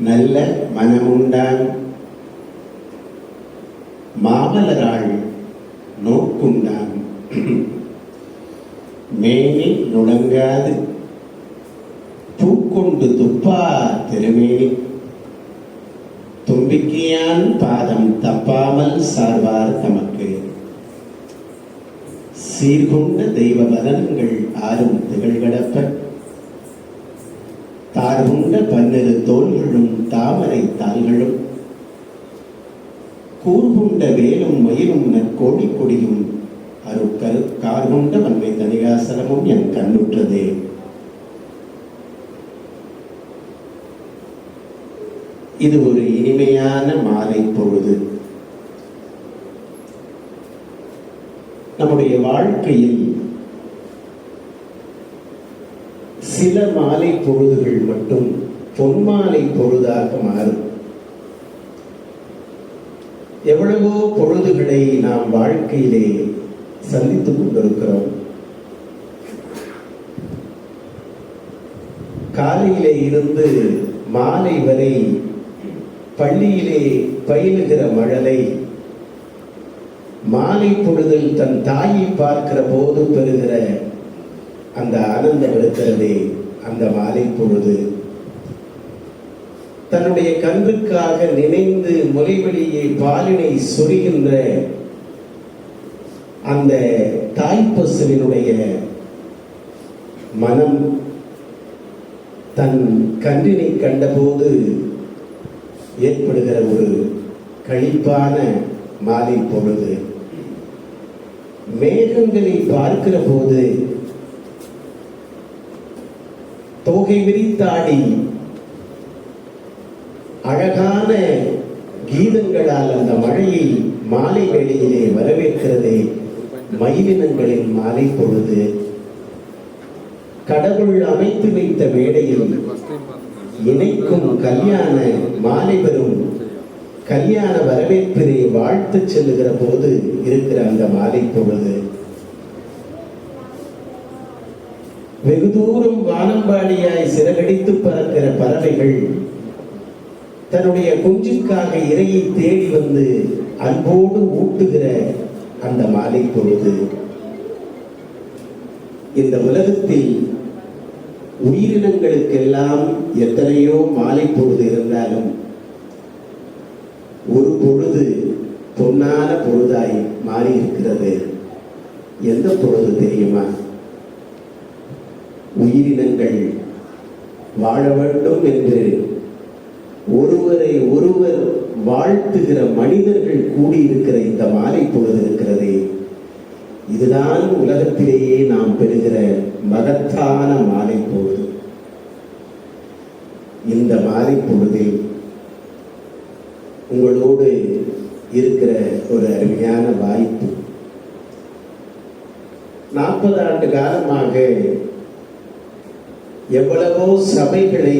நல்ல மனமுண்டான் மாமலராள் நோக்குண்டான் மேனி நுடங்காது பூக்கொண்டு துப்பா திருமேனி தும்பிக்கையான் பாதம் தப்பாமல் சார்வார் தமக்கு சீர்கொண்ட தெய்வ பலன்கள் ஆறும் திகழ்கடப்ப தார்கொண்ட பன்னிரு தோள்களும் தாமரை தாள்களும் கூர்கொண்ட வேலும் மயிலும் நற்கோடி கொடியும் அருட்கரு கார்கொண்ட வன்மை தனிகாசனமும் என் கண்ணுற்றதே. இது ஒரு இனிமையான மாலை பொழுது. நம்முடைய வாழ்க்கையில் சில மாலை பொழுதுகள் மட்டும் பொன்மாலை பொழுதாக மாறும். எவ்வளவோ பொழுதுகளை நாம் வாழ்க்கையிலே சந்தித்துக் கொண்டிருக்கிறோம். காலையிலே இருந்து மாலை வரை பள்ளியிலே பயிலுகிற மழலை மாலை பொழுதில் தன் தாயை பார்க்கிற போது பெறுகிற அந்த ஆனந்தம் இருக்கிறதே, அந்த மாலை பொழுது தன்னுடைய கன்றுக்காக நினைந்து முலைவெளியே பாலினை சொரிகின்ற அந்த தாய்ப்பசுவினுடைய மனம் தன் கன்றினை கண்டபோது ஏற்படுகிற ஒரு களிப்பான மாலை பொழுது. மேகங்களை பார்க்கிற போது தோகை விரித்தாடி அழகான கீதங்களால் அந்த மழையை மாலை வேளையிலே வரவேற்கிறதே மயிலினங்களின் மாலை பொழுது. கடவுள் அமைத்து வைத்த மேடையில் இணைக்கும் கல்யாண மாலை பெறும் கல்யாண வரவேற்பினை வாழ்த்து செல்லுகிற போது இருக்கிற அந்த மாலை பொழுது. வெகு தூரம் வானம்பாடியாய் சிறகடித்து பறக்கிற பறவைகள் தன்னுடைய குஞ்சுக்காக இரையை தேடி வந்து அன்போடு ஊட்டுகிற அந்த மாலை பொழுது. இந்த உலகத்தில் உயிரினங்களுக்கெல்லாம் எத்தனையோ மாலை பொழுது இருந்தாலும் ஒரு பொழுது பொன்னான பொழுதாய் மாறி இருக்கிறது. எந்த பொழுது தெரியுமா? உயிரினங்கள் வாழ வேண்டும் என்று ஒருவரை ஒருவர் வாழ்த்துகிற மனிதர்கள் கூடியிருக்கிற இந்த மாலை பொழுது இருக்கிறதே, இதுதான் உலகத்திலேயே நாம் பெறுகிற மகத்தான மாலை பொழுது. இந்த மாலை பொழுதில் உங்களோடு இருக்கிற ஒரு அருமையான வாய்ப்பு. 40 ஆண்டு காலமாக எவ்வளவோ சபைகளை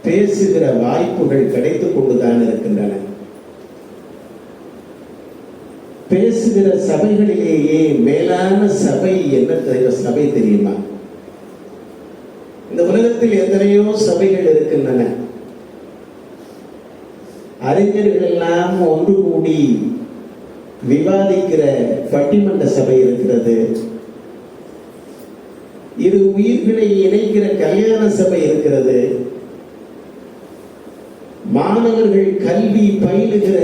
பேசுகிற வாய்ப்புகள் கிடைத்துக் கொண்டுதான் இருக்கின்றன. பேசுகிற சபைகளிலேயே மேலான சபை என்ன சபை தெரியுமா? இந்த உலகத்தில் எத்தனையோ சபைகள் இருக்கின்றன. அறிஞர்கள் எல்லாம் ஒன்று கூடி விவாதிக்கிற பட்டிமன்ற சபை இருக்கிறது. இரு உயிர்களை இணைக்கிற கல்யாண சபை இருக்கிறது. மாணவர்கள் கல்வி பயிலுகிற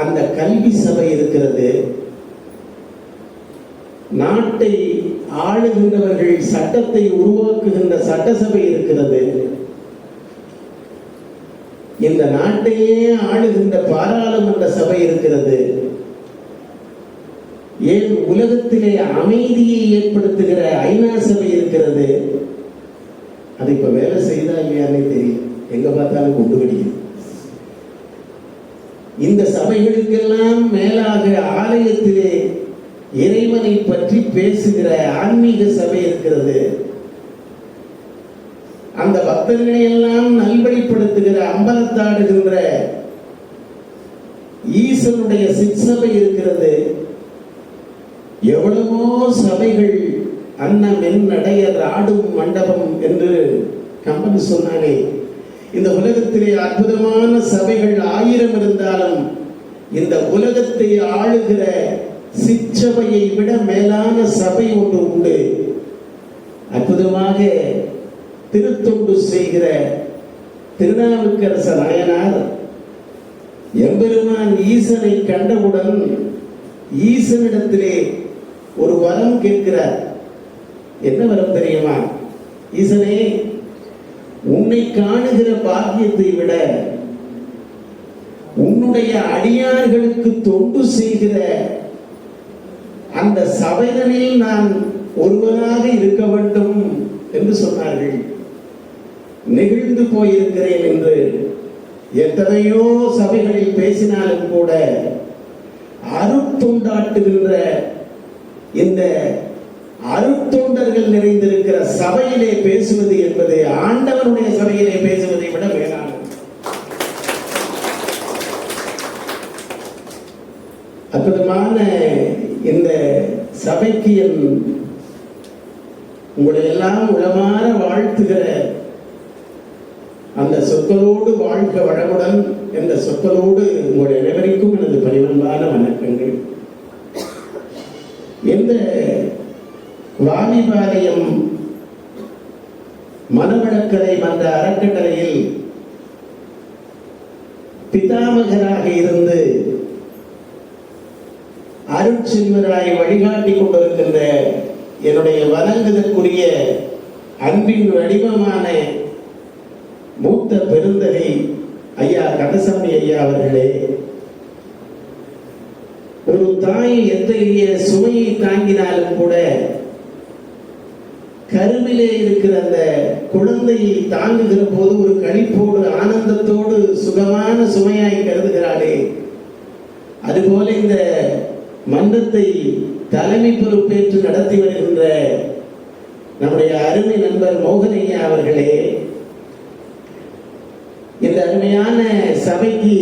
அந்த கல்வி சபை இருக்கிறது. நாட்டை ஆளுகின்றவர்கள் சட்டத்தை உருவாக்குகின்ற சட்டசபை இருக்கிறது. இந்த நாட்டையே ஆளுகின்ற பாராளுமன்ற சபை இருக்கிறது. ஏன் உலகத்திலே அமைதியை ஏற்படுத்துகிற ஐநா சபை இருக்கிறது. அது இப்ப வேலை செய்தா இல்லையானே தெரியும், எங்க பார்த்தாலும் கொண்டு கிடைக்கும். இந்த சபைகளுக்கெல்லாம் மேலாக ஆலயத்திலே இறைவனை பற்றி பேசுகிற ஆன்மீக சபை இருக்கிறது. அந்த பக்தர்களை எல்லாம் நல்வழிப்படுத்துகிற அம்பலத்தாடுகின்ற ஈசனுடைய சிற்சபை இருக்கிறது. எவ்வளவோ சபைகள் அன்னமென் நடையர் ஆடும் மண்டபம் என்று கம்பன் சொன்னானே, இந்த உலகத்திலே அற்புதமான சபைகள் 1000 இருந்தாலும் இந்த உலகத்தை ஆளுகிற சிற்றபையை விட மேலான சபை ஒன்று உண்டு. அற்புதமாக திருத்தொண்டு செய்கிற திருநாவுக்கரச நாயனார் எம்பெருமான் ஈசனை கண்டவுடன் ஈசனிடத்திலே ஒரு வரம் கேட்கிறார். என்ன வரம் தெரியுமா? ஈசனே, உன்னை காணுகிற பாக்கியத்தை விட உன்னுடைய அடியார்களுக்கு தொண்டு செய்கிற அந்த சபைகளில் நான் ஒருவனாக இருக்க வேண்டும் என்று சொன்னார்கள். நெகிழ்ந்து போயிருக்கிறேன் என்று எத்தனையோ சபைகளில் பேசினாலும் கூட அருட்தொண்டாட்டுகின்ற இந்த அருட்தொண்டர்கள் நிறைந்திருக்கிற சபையிலே பேசுவது என்பது ஆண்டவனுடைய சபையிலே பேசுவதை விட மேலானது. அற்புதமான இந்த சபைக்கு உங்களை எல்லாம் உளமாற வாழ்த்துகிற அந்த சொற்களோடு வாழ்க வளமுடன் என்ற சொற்களோடு உங்களுடைய அனைவருக்கும் எனது பணிவன்பான வணக்கங்கள். இந்த வாலிபாளையம் மனவளக்கலை மன்ற அறக்கட்டளையில் பிதாமகராக இருந்து அருட்செல்வராய் வழிகாட்டி கொண்டிருக்கின்ற என்னுடைய வணங்குதற்குரிய அன்பின் வடிவமான மூத்த பெருந்தகை ஐயா கந்தசாமி ஐயா அவர்களே, ஒரு தாய் எத்தகைய சுமையை தாங்கினாலும் கூட கருவிலே இருக்கிற அந்த குழந்தையை தாங்குகிற போது ஒரு களிப்போடு ஆனந்தத்தோடு சுகமான சுமையாய் கருதுகிறாளே, அதுபோல இந்த மன்றத்தை தலைமை பொறுப்பேற்று நடத்தி வருகின்ற நம்முடைய அருமை நண்பர் மோகனையா அவர்களே, இந்த அருமையான சபைக்கு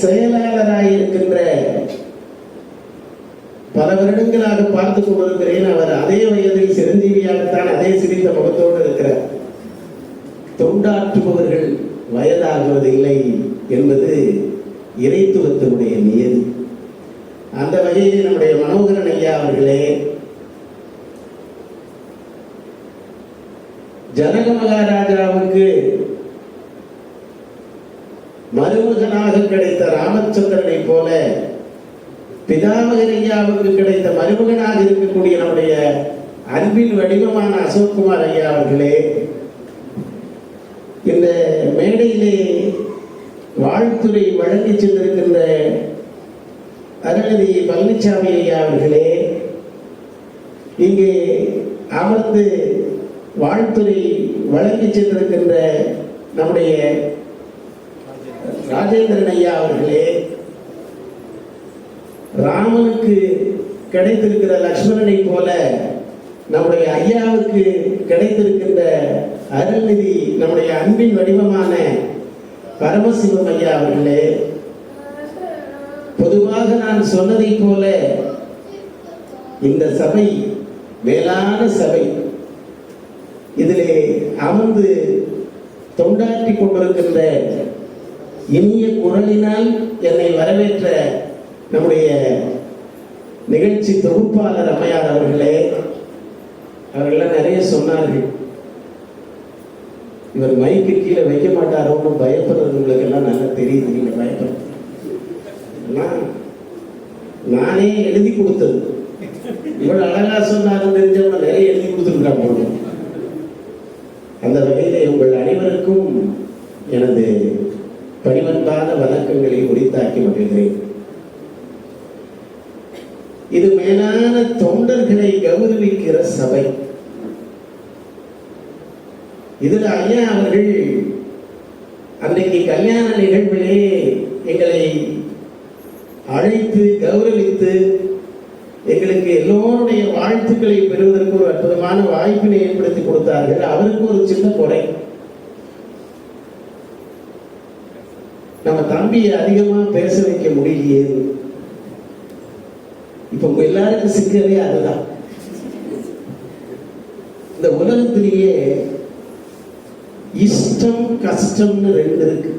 செயலாளராக இருக்கின்ற பல வருடங்களாக பார்த்துக் கொண்டிருக்கிறேன். அவர் அதே வயதில் சிரஞ்சீவியாகத்தான் அதே சிரித்த முகத்தோடு இருக்கிறார். தொண்டாற்றுபவர்கள் வயதாகுவதில்லை என்பது இறைத்துவத்தினுடைய நியதி. அந்த வகையில் நம்முடைய மனோகரன் ஐயா அவர்களே, ஜனக மகாராஜாவுக்கு மருமகனாக கிடைத்த ராமச்சந்திரனை போல பிதாமகன் ஐயாவுக்கு கிடைத்த மருமகனாக இருக்கக்கூடிய நம்முடைய அன்பின் வடிவமான அசோக்குமார் ஐயா அவர்களே, இந்த மேடையிலே வாழ்த்துறை வழங்கி சென்றிருக்கின்ற அருள்நிதி பழனிசாமி ஐயா அவர்களே, இங்கே அமர்ந்து வாழ்த்துறை வழங்கி சென்றிருக்கின்ற நம்முடைய ராஜேந்திரன் ஐயா அவர்களே, ராமனுக்கு கிடைத்திருக்கிற லக்ஷ்மணனை போல நம்முடைய ஐயாவுக்கு கிடைத்திருக்கின்ற அருள்நிதி நம்முடைய அன்பின் வடிவமான பரமசிவம் ஐயா அவர்களே, பொதுவாக நான் சொன்னதை போல இந்த சபை மேலான சபை. இதிலே அமர்ந்து தொண்டாற்றி கொண்டிருக்கின்ற இனிய குரலினால் என்னை வரவேற்ற நம்முடைய நிகழ்ச்சி தொகுப்பாளர் அம்மையார் அவர்களே, அவர்களெல்லாம் நிறைய சொன்னார்கள். இவர் மைக்கு கீழே வைக்க மாட்டாரோன்னு பயப்படுறது உங்களுக்கு எல்லாம் நல்லா தெரியுது. நீங்க பயப்படுறது நானே எழுதி கொடுத்தது. இவ்வளவு அழகா சொன்னாலும் தெரிஞ்சவங்க நிறைய எழுதி கொடுத்துருக்காங்க. அந்த வகையிலே உங்கள் அனைவருக்கும் எனது பணிவன்பான வணக்கங்களை உரித்தாக்கி மகிழ்கிறேன். இது மேலான தொண்டர்களை கௌரவிக்கிற சபை. இதுல ஐயா அவர்கள் அன்றைக்கு கல்யாண நிகழ்விலே எங்களை அழைத்து கௌரவித்து எங்களுக்கு எல்லோருடைய வாழ்த்துக்களை பெறுவதற்கு ஒரு அற்புதமான வாய்ப்பினை ஏற்படுத்தி கொடுத்தார்கள். அவருக்கு ஒரு சின்ன குறை, நம்ம தம்பியை அதிகமா பேச வைக்க முடியலையே. இப்ப உங்க எல்லாருக்கும் சிக்கலே அதுதான். இந்த உலகத்திலேயே இஷ்டம் கஷ்டம்னு ரெண்டு இருக்கு.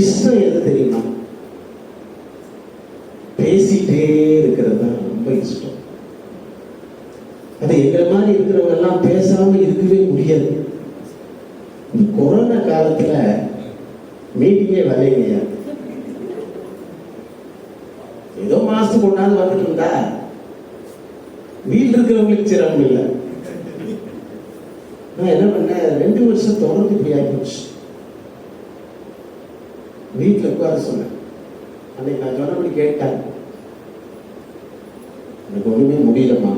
இஷ்டம் எது தெரியுமா? பேசிட்டே இருக்கிறது தான் ரொம்ப இஷ்டம். அது எங்களை மாதிரி இருக்கிறவங்க எல்லாம் பேசாம இருக்கவே முடியாது. கொரோனா காலத்துல மீட்டிங்கே வரலைங்கய்யா. ஏதோ மாசம் கொண்டாந்து வந்துட்டு இருந்தா வீட்டில் இருக்கிறவங்களுக்கு சிரமம் இல்லை. நான் என்ன பண்ணேன், 2 வருஷம் தொடர்ந்து இப்படி ஆகிப்போச்சு. வீட்டில் உட்கார சொன்னேன். அன்னைக்கு நான் சொன்னபடி கேட்டாங்க, எனக்கு ஒண்ணுமே முடியலம்மா,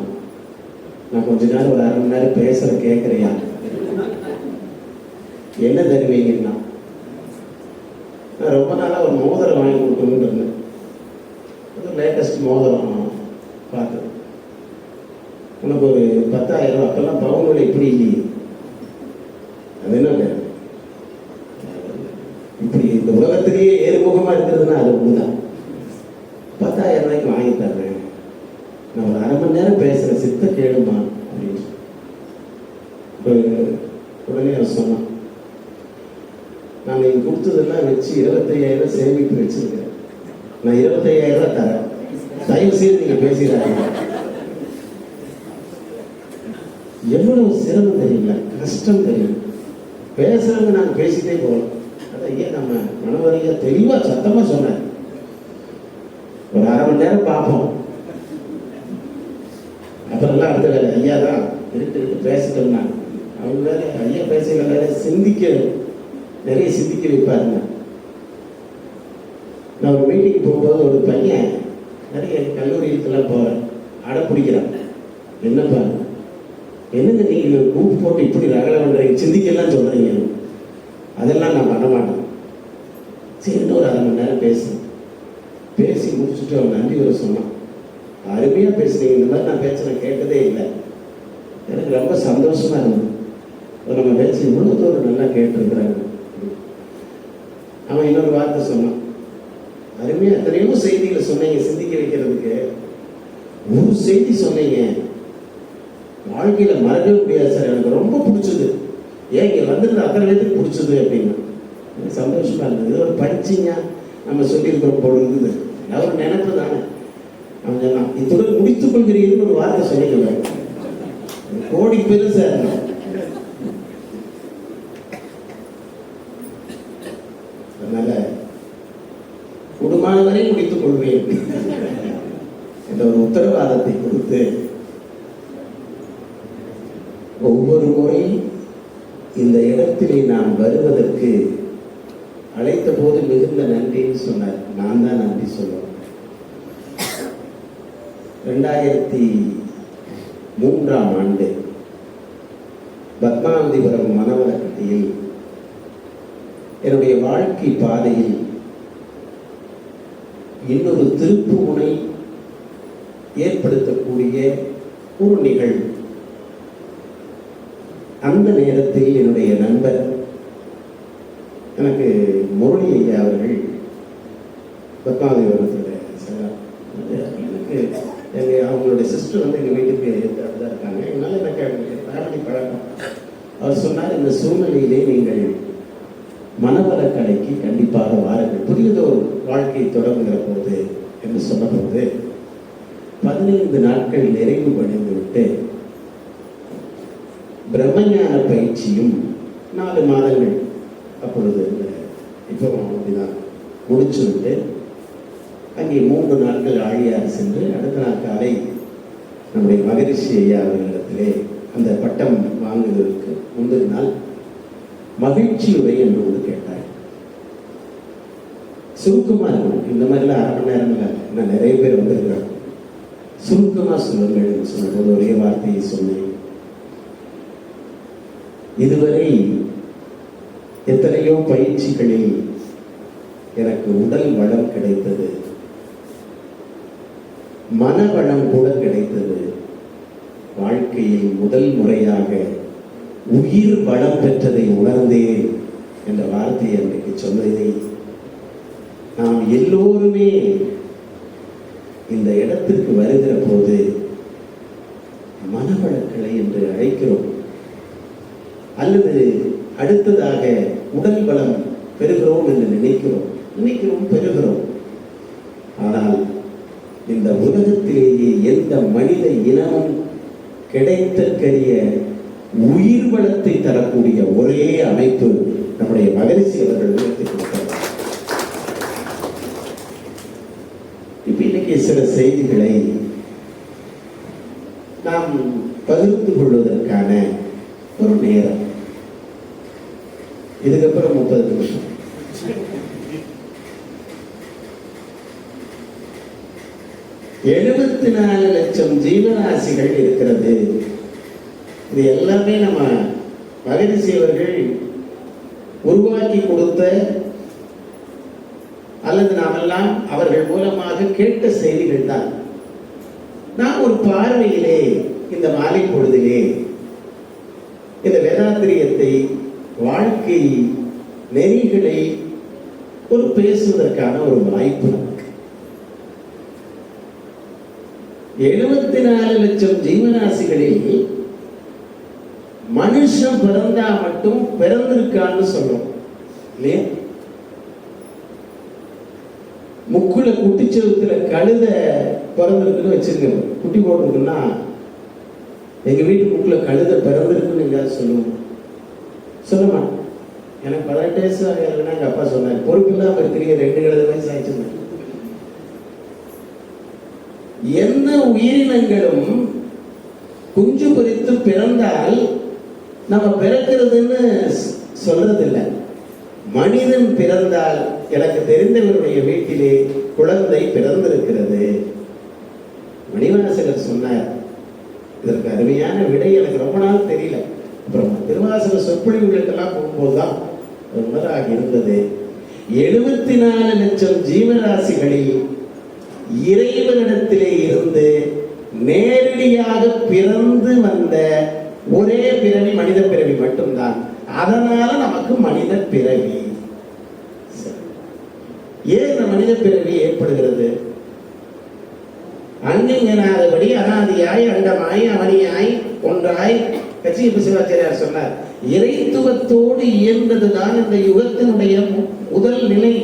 நான் கொஞ்ச நேரம் ஒரு 1/2 மணி நேரம் பேசுற கேட்கறியா, என்ன தருவீங்கன்னா? நான் ரொம்ப நாளா ஒரு மோதிரம் வாங்கி கொடுக்கணும்னு இருந்தேன். லேட்டஸ்ட் மோதிரம் பார்த்தேன். உனக்கு ஒரு 10,000 அப்பெல்லாம் பவுன் விலை இப்படி இல்லையே. அது என்ன இப்படி இந்த உலகத்திலேயே ஏறுமுகமா இருக்கிறதுனா அது ஒண்ணுதான். 10,000 ரூபாய்க்கு வாங்கி தர்றேன், நான் ஒரு 1/2 மணி நேரம் பேசுறேன், சித்த கேளுமா அப்படின்னு. உடனே அவன் சொன்னான், நான் நீங்க கொடுத்ததெல்லாம் வச்சு 25,000 சேமிப்பு வச்சிருக்கேன், நான் 25,000 தரேன், தயவு செய்து நீங்க பேசுகிறாங்க. எவ்வளவு சிரமம் தெரியல, கஷ்டம் தெரியும். பேசுறவங்க நாங்க பேசிட்டே போகலாம். அதை ஏன் நம்ம மனவரையா தெளிவா சத்தமா சொன்னேன், ஒரு 1/2 மணி நேரம் பார்ப்போம், அப்புறம் அடுத்த வேலை ஐயா தான் இருக்கு பேசிட்டோம்னா. அவங்க வேற ஐயா பேசுகிற வேற நிறைய சிந்திக்க வைப்பாருங்க. நான் ஒரு மீட்டிங் போகும்போது ஒரு பையன் நிறைய கல்லூரிகளுக்கெல்லாம் போறேன், அடம் பிடிக்கிறான். என்னப்பா என்னங்க நீங்க கூப்பு போட்டு இப்படி ரகலை பண்றீங்க, சிந்திக்கலாம் சொல்றீங்க, அதெல்லாம் நான் பண்ண மாட்டேன். சரி, ஒரு 1/2 மணி நேரம் பேசி முடிச்சுட்டு அவன் நன்றி வர சொன்னான். அருமையா பேசுறீங்க, இந்த மாதிரி நான் பேசுறேன் கேட்டதே இல்லை, எனக்கு ரொம்ப சந்தோஷமா இருந்தது. நம்ம பேசி இவ்வளவு தூரம் நல்லா கேட்டிருக்கிறாங்க. அவன் இன்னொரு வார்த்தை சொன்னான், அருமையா எத்தனையோ செய்திகளை சொன்னீங்க சிந்திக்க வைக்கிறதுக்கு, ஒரு செய்தி சொன்னீங்க வாழ்க்கையில மறக்கவே முடியாது சார், எனக்கு ரொம்ப பிடிச்சது, ஏன் இங்க வந்துட்டு அத்தனை பேருக்கு பிடிச்சது அப்படின்னு. சந்தோஷமா இருந்தது. ஒரு படிச்சிங்க நம்ம சொல்லியிருக்கிறோம் போல இருக்குது, ஒரு நினைப்பு தானே. அவன் சொன்னான், இத்துடன் முடித்துக் கொள்கிறீர்கள் ஒரு வார்த்தை சொல்லிக்கல, கோடி பெருசா இருந்தான். அதனால குடும்பமான வரை முடித்துக் கொள்வேன் என்ற ஒரு உத்தரவாதத்தை கொடுத்து ஒவ்வொரு முறை இந்த இடத்திலே நான் வருவதற்கு அழைத்த போது மிகுந்த நன்றின்னு சொன்னார். நான் தான் நன்றி சொல்லுவேன். 2003ஆம் ஆண்டு பத்மாவதிபுரம் மனவளக்கட்டியில் என்னுடைய வாழ்க்கை பாதையில் இன்னொரு திருப்பு முனை ஏற்படுத்தக்கூடிய ஒரு நிகழ்வு. அந்த நேரத்தில் என்னுடைய நண்பர் எனக்கு முரளி ஐயா அவர்கள் பத்மாவதிபுரத்தில் எனக்கு அவங்களுடைய சிஸ்டர் வந்து எங்கள் வீட்டுக்கு தான் இருக்காங்க, என்னால் எனக்கு ஃபேமிலி பழக்கம். அவர் சொன்னார், இந்த சூழ்நிலையிலே நீங்கள் மனவளக்கலைக்கு கண்டிப்பாக வாருங்கள், புதியதொரு வாழ்க்கையை தொடங்குகிற போது என்று சொன்னபோது 15 நாட்கள் நிறைவு அடைந்து விட்டு பிரம்மஞான பயிற்சியும் 4 மாதங்கள் அப்பொழுது இப்போ அப்படிதான் முடிச்சு விட்டு அங்கே 3 நாட்கள் ஆழியார் சென்று அடுத்த நாள் காலை நம்முடைய மகரிஷி ஐயா அவர்களிடத்திலே அந்த பட்டம் வாங்குவதற்கு முந்தின நாள் மகிழ்ச்சி உரை என்று ஒன்று கேட்டார். சுருக்கமா இருக்கும், இந்த மாதிரிலாம் 1/2 மணி நேரம் இல்லை, இன்னும் நிறைய பேர் வந்திருக்கிறாங்க, சுருக்கமா சொல்லுங்கள் சொன்னபோது ஒரே வார்த்தையை சொன்னேன், இதுவரை எத்தனையோ பயிற்சிகளில் எனக்கு உடல் வளம் கிடைத்தது, மன வளம் கூட கிடைத்தது, வாழ்க்கையில் முதல் முறையாக உயிர் வளம் பெற்றதை உணர்ந்தேன் என்ற வார்த்தையை எனக்கு சொன்னதை நாம் எல்லோருமே இந்த இடத்திற்கு வருகிற போது மனவளக்கலை என்று அழைக்கிறோம். அல்லது அடுத்ததாக உடல் பலம் பெறுகிறோம் என்று நினைக்கிறோம் பெறுகிறோம். ஆனால் இந்த உலகத்திலேயே எந்த மனித இனமும் கிடைத்தற்கரிய உயிர் வளத்தை தரக்கூடிய ஒரே அமைப்பு நம்முடைய மகரிஷி அவர்கள் உயர்த்தி கொடுத்தார். இப்ப இன்னைக்கு சில செய்திகளை நாம் பகிர்ந்து கொள்வதற்கான ஒரு நேரம். இதுக்கப்புறம் 30 நிமிஷம். எழுபத்தி 4 லட்சம் ஜீவராசிகள் இருக்கிறது. இது எல்லாமே நம்ம மகரிஷி அவர்கள் உருவாக்கி கொடுத்த அல்லது நாமெல்லாம் அவர்கள் மூலமாக கேட்ட செய்திகள் தான். நாம் ஒரு பார்வையிலே இந்த மாலை பொழுதிலே இந்த வேதாந்திரியத்தை, வாழ்க்கை நெறிகளை ஒரு பேசுவதற்கான ஒரு வாய்ப்பு நமக்கு. 74 லட்சம் ஜீவராசிகளில் மனுஷன் பிறந்தா மட்டும் பிறந்திருக்கான்னு சொல்றோம் இல்லையா? முக்குல குட்டிச்செவத்துல கழுத பிறந்திருக்குன்னு வச்சிருக்கோம். குட்டி போட்டிருக்குன்னா எங்க வீட்டு முக்குல கழுத பிறந்திருக்குன்னு எங்கேயாவது சொல்லுவோம்? சொல்ல மாட்டோம். எனக்கு 18 வயசு ஆகுதுன்னா எங்க அப்பா சொன்னார், பொறுப்பு இல்லாம இருக்கிறீங்க, 2 கழுத வயசு ஆயிடுச்சு. எந்த உயிரினங்களும் குஞ்சு பொறித்து பிறந்தால் நம்ம பிறக்கிறதுன்னு சொல்றதில்லை. மனிதன் பிறந்தால் எனக்கு தெரிந்தவருடைய வீட்டிலே குழந்தை பிறந்திருக்கிறது. மணிவாசகர் சொன்னார். இதற்கு அருமையான விடை எனக்கு ரொம்ப நாள் தெரியல. அப்புறம் திருவாசக சொற்பொழிவுகளுக்கெல்லாம் போகும்போதுதான் உணராக இருந்தது. 74 லட்சம் ஜீவராசிகளில் இறைவனிடத்திலே இருந்து நேரடியாக பிறந்து வந்த ஒரே பிறவி மனித பிறவி மட்டும்தான். அதனால நமக்கு மனித பிறவி. ஏன் இந்த மனித பிறவி ஏற்படுகிறது? அங்கிங்கனாதபடி அனாதியாய் அண்டமாய் அவனியாய் ஒன்றாய் கச்சியப்ப சிவாச்சாரியார் சொன்னார். இறைத்துவத்தோடு இயன்றதுதான் இந்த யுகத்தினுடைய முதல் நிலை.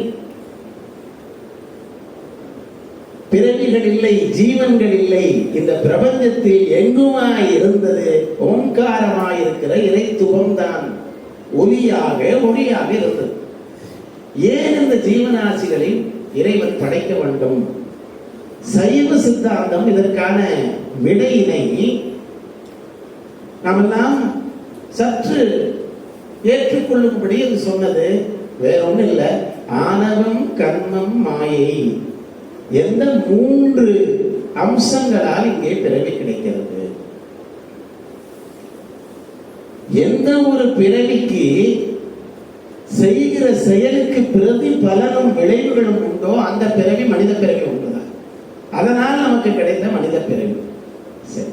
பிறவிகள் இல்லை, ஜீவன்கள் இல்லை. இந்த பிரபஞ்சத்தில் எங்குமாய் இருந்தது ஓங்காரமாய் இருக்கிற இறைத்துவம் தான். ஒளியாக இருந்தது. ஏன் இந்த ஜீவராசிகளை இறைவன் படைக்க வேண்டும்? சைவ சித்தாந்தம் இதற்கான விடையினை நாமெல்லாம் சற்று ஏற்றுக்கொள்ளும்படி அது சொன்னது வேற ஒன்றும் இல்லை. ஆணவம், கர்மம், மாயை எந்த 3 அம்சங்களால் இங்கே பிறவி கிடைக்கிறது. எந்த ஒரு பிறவிக்கு செய்கிற செயலுக்கு பிரதி பலனும் விளைவுகளும் உண்டோ அந்த பிறவி மனித பிறவி உண்டுதான். அதனால் நமக்கு கிடைத்த மனித பிறவி. சரி,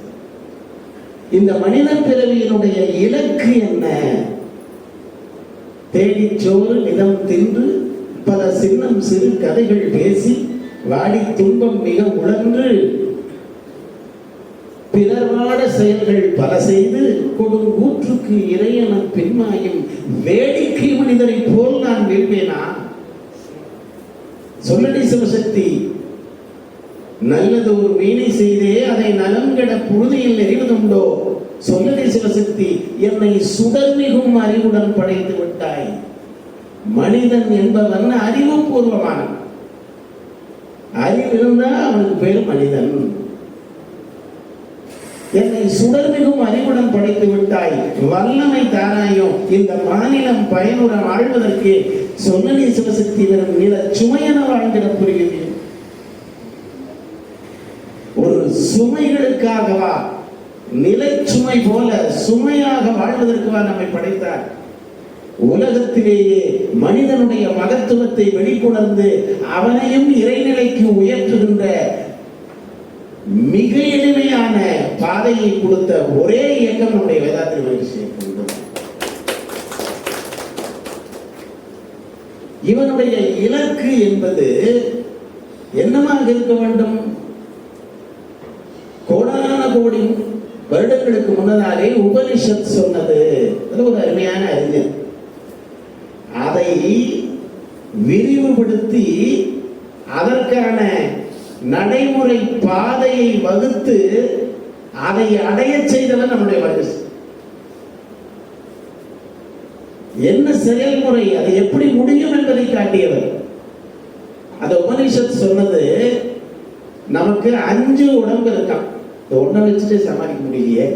இந்த மனித பிறவியினுடைய இலக்கு என்ன? தேடிச்சோறு நிதம் தின்று பல சின்னம் சிறு கதைகள் பேசி வாடி துன்பம் மிக உழன்று பிறர்வாட செயல்கள் பல செய்து கொடுங்கூற்றுக்கு இறையன பின்மாயும் வேடிக்கை மனிதரை போல் நான் விரும்பினா? சொல்லடி சிவசக்தி நல்லது ஒரு வீணை செய்தே அதை நலங்கட புழுதியில் எறிவதுண்டோ? சொல்லடி சிவசக்தி என்னை சுடர்மிகும் அறிவுடன் படைத்து விட்டாய். மனிதன் என்பவன் அறிவுபூர்வமான அறிவு இருந்தா அவனுக்கு பேர் மனிதன். என்னை சுடர்மிகும் அறிவுடன் படைத்து விட்டாய், வல்லமை தாராயோ இந்த மாநிலம் பயனுற வாழ்வதற்கு சொல்லடி சிவசக்தி வரும் நில சுமையென வாழ்ந்திட புரியுது. ஒரு சுமைகளுக்காகவா, நிலை சுமை போல சுமையாக வாழ்வதற்குவா நம்மை படைத்தார்? உலகத்திலேயே மனிதனுடைய மகத்துவத்தை வெளிக்கொணர்ந்து அவனையும் இறைநிலைக்கு உயர்த்துகின்ற மிக எளிமையான பாதையை கொடுத்த ஒரே இயக்கம் நம்முடைய வேதாத்திரி மகரிஷி. இவனுடைய இலக்கு என்பது என்னமாக இருக்க வேண்டும்? கோடான கோடி வருடங்கள் வருடங்களுக்கு முன்னதாலே உபனிஷத் சொன்னது. அது ஒரு அருமையான அறிஞர். அதை விரிவுபடுத்தி அதற்கான நடைமுறை பாதையை வகுத்து அதை அடைய செய்தவர் நம்முடைய மகரிஷி. என்ன செயல்முறை, அதை எப்படி முடியும் என்பதை காட்டியவர். அந்த உபனிஷத் சொன்னது, நமக்கு 5 உடம்பு இருக்கான். இந்த ஒன்றை வச்சுட்டு சமாளிக்க முடியலையே.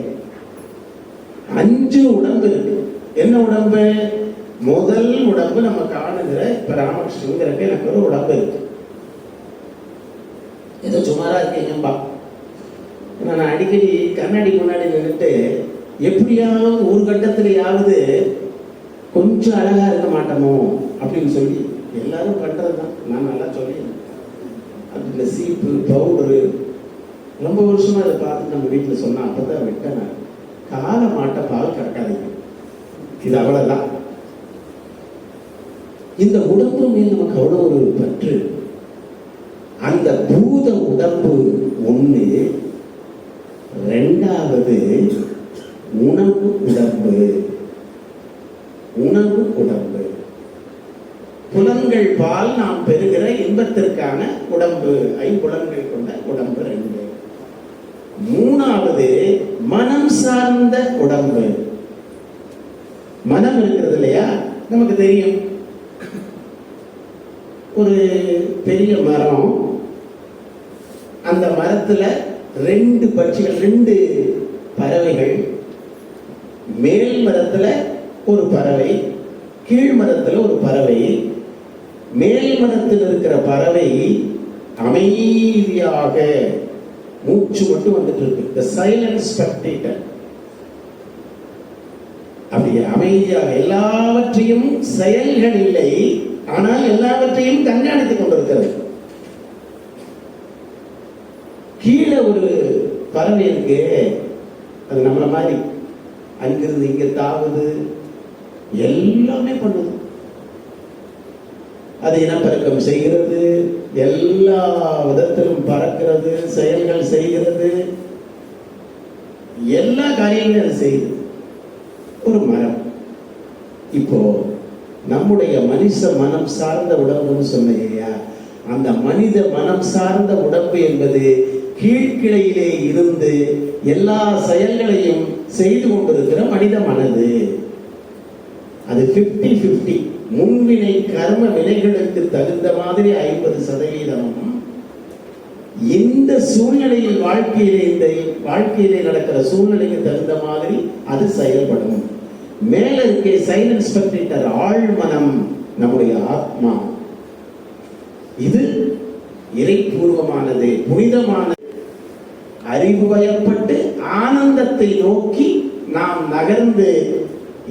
5 உடம்பு இருக்கு. என்ன உடம்பு? முதல் உடம்பு நம்ம காணுகிற இப்ப ராமகிருஷ்ணங்கிறக்கு எனக்கு ஒரு உடம்பு இருக்கு. ஏதோ சுமாரா இருக்கீங்கப்பா. நான் அடிக்கடி கண்ணாடி முன்னாடி நின்றுட்டு எப்படியாவது ஒரு கட்டத்திலேயாவது கொஞ்சம் அழகா இருக்க மாட்டோமோ அப்படின்னு சொல்லி எல்லாரும் பண்றதுதான். நான் நல்லா சொல்லி அந்த சீப்பு பவுடரு ரொம்ப வருஷமா அதை பார்த்து நம்ம வீட்டில் சொன்னா அப்பதான் விட்டேன். நான் கால மாட்ட பால் கறக்காதீங்க, இது அவ்வளவுதான். இந்த உடம்பு மேல் நமக்கு அவ்வளவு ஒரு பற்று. அந்த பூத உடம்பு ஒண்ணு. 2வது உணவு உடம்பு. உணவு உடம்பு புலன்கள் பால் நாம் பெறுகிற இன்பத்திற்கான உடம்பு, 5 புலன்கள் கொண்ட உடம்பு 2. 3வது மனம் சார்ந்த உடம்பு. மனம் இருக்கிறது இல்லையா, நமக்கு தெரியும். ஒரு பெரிய மரம், அந்த மரத்துல 2 பட்சிகள், 2 பறவைகள். மேல் மரத்துல ஒரு பறவை, கீழ் மரத்துல ஒரு பறவை. மேல் மரத்தில் இருக்கிற பறவை அமைதியாக மூச்சு மட்டும் வந்துட்டு இருக்கு. The silent spectator. அப்படி அமைதியாக எல்லாவற்றையும், செயல்கள் இல்லை, ஆனால் எல்லாவற்றையும் கண்காணித்துக் கொண்டிருக்கிறது. கீழே ஒரு பறவை இருக்கு, அது நம்மள மாதிரி அங்கிருந்து இங்க தாவுது, எல்லாமே பண்ணுது. அது இனப்பெருக்கம் செய்கிறது, எல்லா விதத்திலும் பறக்கிறது, செயல்கள் செய்கிறது, எல்லா காரியங்களும் அது செய்யுது. ஒரு மரம். இப்போ நம்முடைய மனுஷ மனம் சார்ந்த உடம்புன்னு சொன்னையா, அந்த மனித மனம் சார்ந்த உடம்பு என்பது கீழ்கிளையிலே இருந்து எல்லா செயல்களையும் செய்து கொண்டிருக்கிற மனித மனது. அது 50-50. முன்வினை கர்ம வினைகளுக்கு தகுந்த மாதிரி 50%. இந்த சூழ்நிலையில் வாழ்க்கையிலே நடக்கிற சூழ்நிலைக்கு தகுந்த மாதிரி அது செயல்படும். மேல இருக்க சைலன்ஸ் ஸ்பெக்டேட்டர், ஆழ்மனம், நம்முடைய ஆத்மா. இது இறைபூர்வமானது, புனிதமானது. அறிவு வயப்பட்டு ஆனந்தத்தை நோக்கி நாம் நகர்ந்து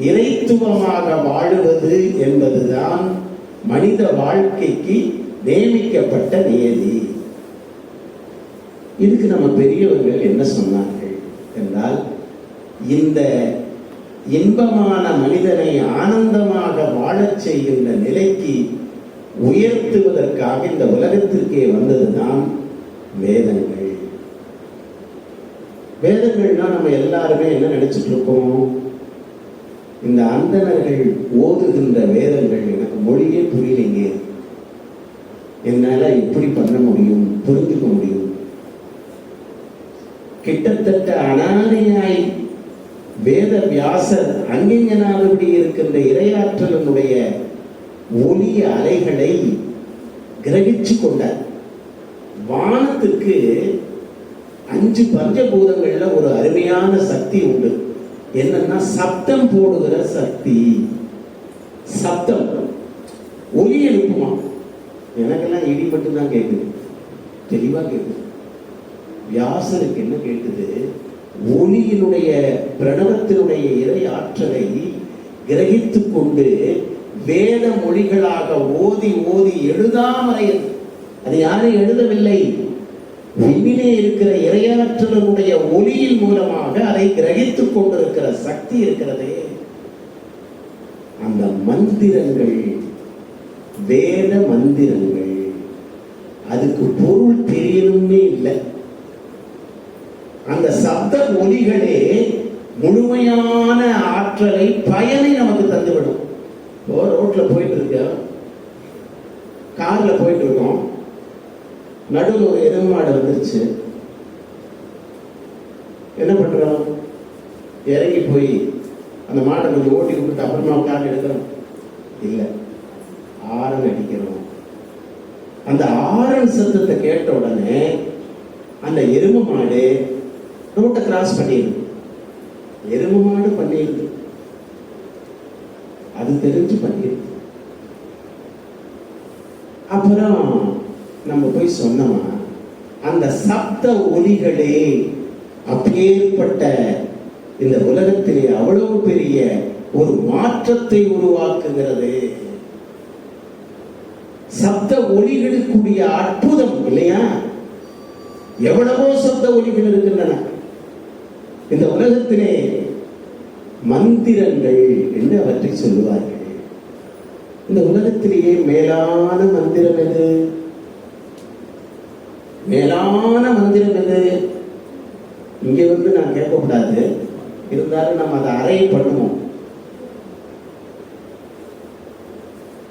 இறைத்துவமாக வாழுவது என்பதுதான் மனித வாழ்க்கைக்கு நியமிக்கப்பட்ட நியதி. இதுக்கு நம்ம பெரியவர்கள் என்ன சொன்னார்கள் என்றால், இந்த இன்பமான மனிதனை ஆனந்தமாக வாழச் செய்கின்ற நிலைக்கு உயர்த்துவதற்காக இந்த உலகத்திற்கே வந்ததுதான் வேதங்கள். வேதங்கள்னா நம்ம எல்லாருமே என்ன நினைச்சிட்டு இருக்கோம்? இந்த அந்தணர்கள் ஓதுகின்ற வேதங்கள் எனக்கு மொழியே புரியலைங்க, என்னால இப்படி பண்ண முடியும், புரிஞ்சுக்க முடியும். கிட்டத்தட்ட அனாதியாய் வேத வியாசர் அங்கிங்கனாதபடி இருக்கின்ற இறையாற்றலினுடைய ஒளி அலைகளை கிரகிச்சு கொண்டார். வானத்துக்கு 5 பஞ்சபூதங்கள்ல ஒரு அருமையான சக்தி உண்டு. என்னன்னா சப்தம் போடுகிற சக்தி. சப்தம் ஒலி எழுப்புமா? எனக்கெல்லாம் இடி மட்டும் தான் கேட்குது, தெளிவா கேட்குது. வியாசருக்கு என்ன கேட்குது? ஒலியினுடைய பிரணவத்தினுடைய இறை ஆற்றலை கிரகித்துக் கொண்டு வேத மொழிகளாக ஓதி ஓதி எழுதாமறையது. அது யாரும் எழுதவில்லை, விண்ணிலே இருக்கிற இறையாற்றலுடைய ஒளியின் மூலமாக அதை கிரகித்துக் கொண்டிருக்கிற சக்தி இருக்கிறதே, அந்த மந்திரங்கள், வேத மந்திரங்கள், அதுக்கு பொருள் தெரியணும்னே இல்லை. அந்த சப்த ஒலிகளே முழுமையான ஆற்றலை, பயனை நமக்கு தந்துவிடும். ரோட்ல போயிட்டு இருக்க, கார்ல போயிட்டு இருக்கோம், நடுவில் ஒரு எருமை மாடு வந்துருச்சு. என்ன பண்றோம்? இறங்கி போய் அந்த மாடை கொஞ்சம் ஓட்டி கொடுத்து அப்புறமா கார் எடுக்கிறோம்? இல்லை, ஆரன் அடிக்கிறோம். அந்த ஆரன் சத்தத்தை கேட்ட உடனே அந்த எருமை மாடு ரோட்டை கிராஸ் பண்ணிடுது. எருமை மாடு பண்ணிடுது, அது தெரிஞ்சு பண்ணிடுது. அப்புறம் நம்ம போய் சொன்னோமா, அந்த சப்த ஒலிகளே அப்பேற்பட்ட இந்த உலகத்திலே அவ்வளவு பெரிய ஒரு மாற்றத்தை உருவாக்குகிறது. சப்த ஒலிகளுக்குரிய அற்புதம் இல்லையா? எவ்வளவோ சப்த ஒலிகள் இருக்கின்றன இந்த உலகத்திலே. மந்திரங்கள் என்று அவற்றை சொல்லுவார்கள். இந்த உலகத்திலேயே மேலான மந்திரம் எது? மேலான மந்திரம் எது? இங்க வந்து நான் கேட்கக்கூடாது, இருந்தாலும் நம்ம அதை அறை பண்ணுவோம்.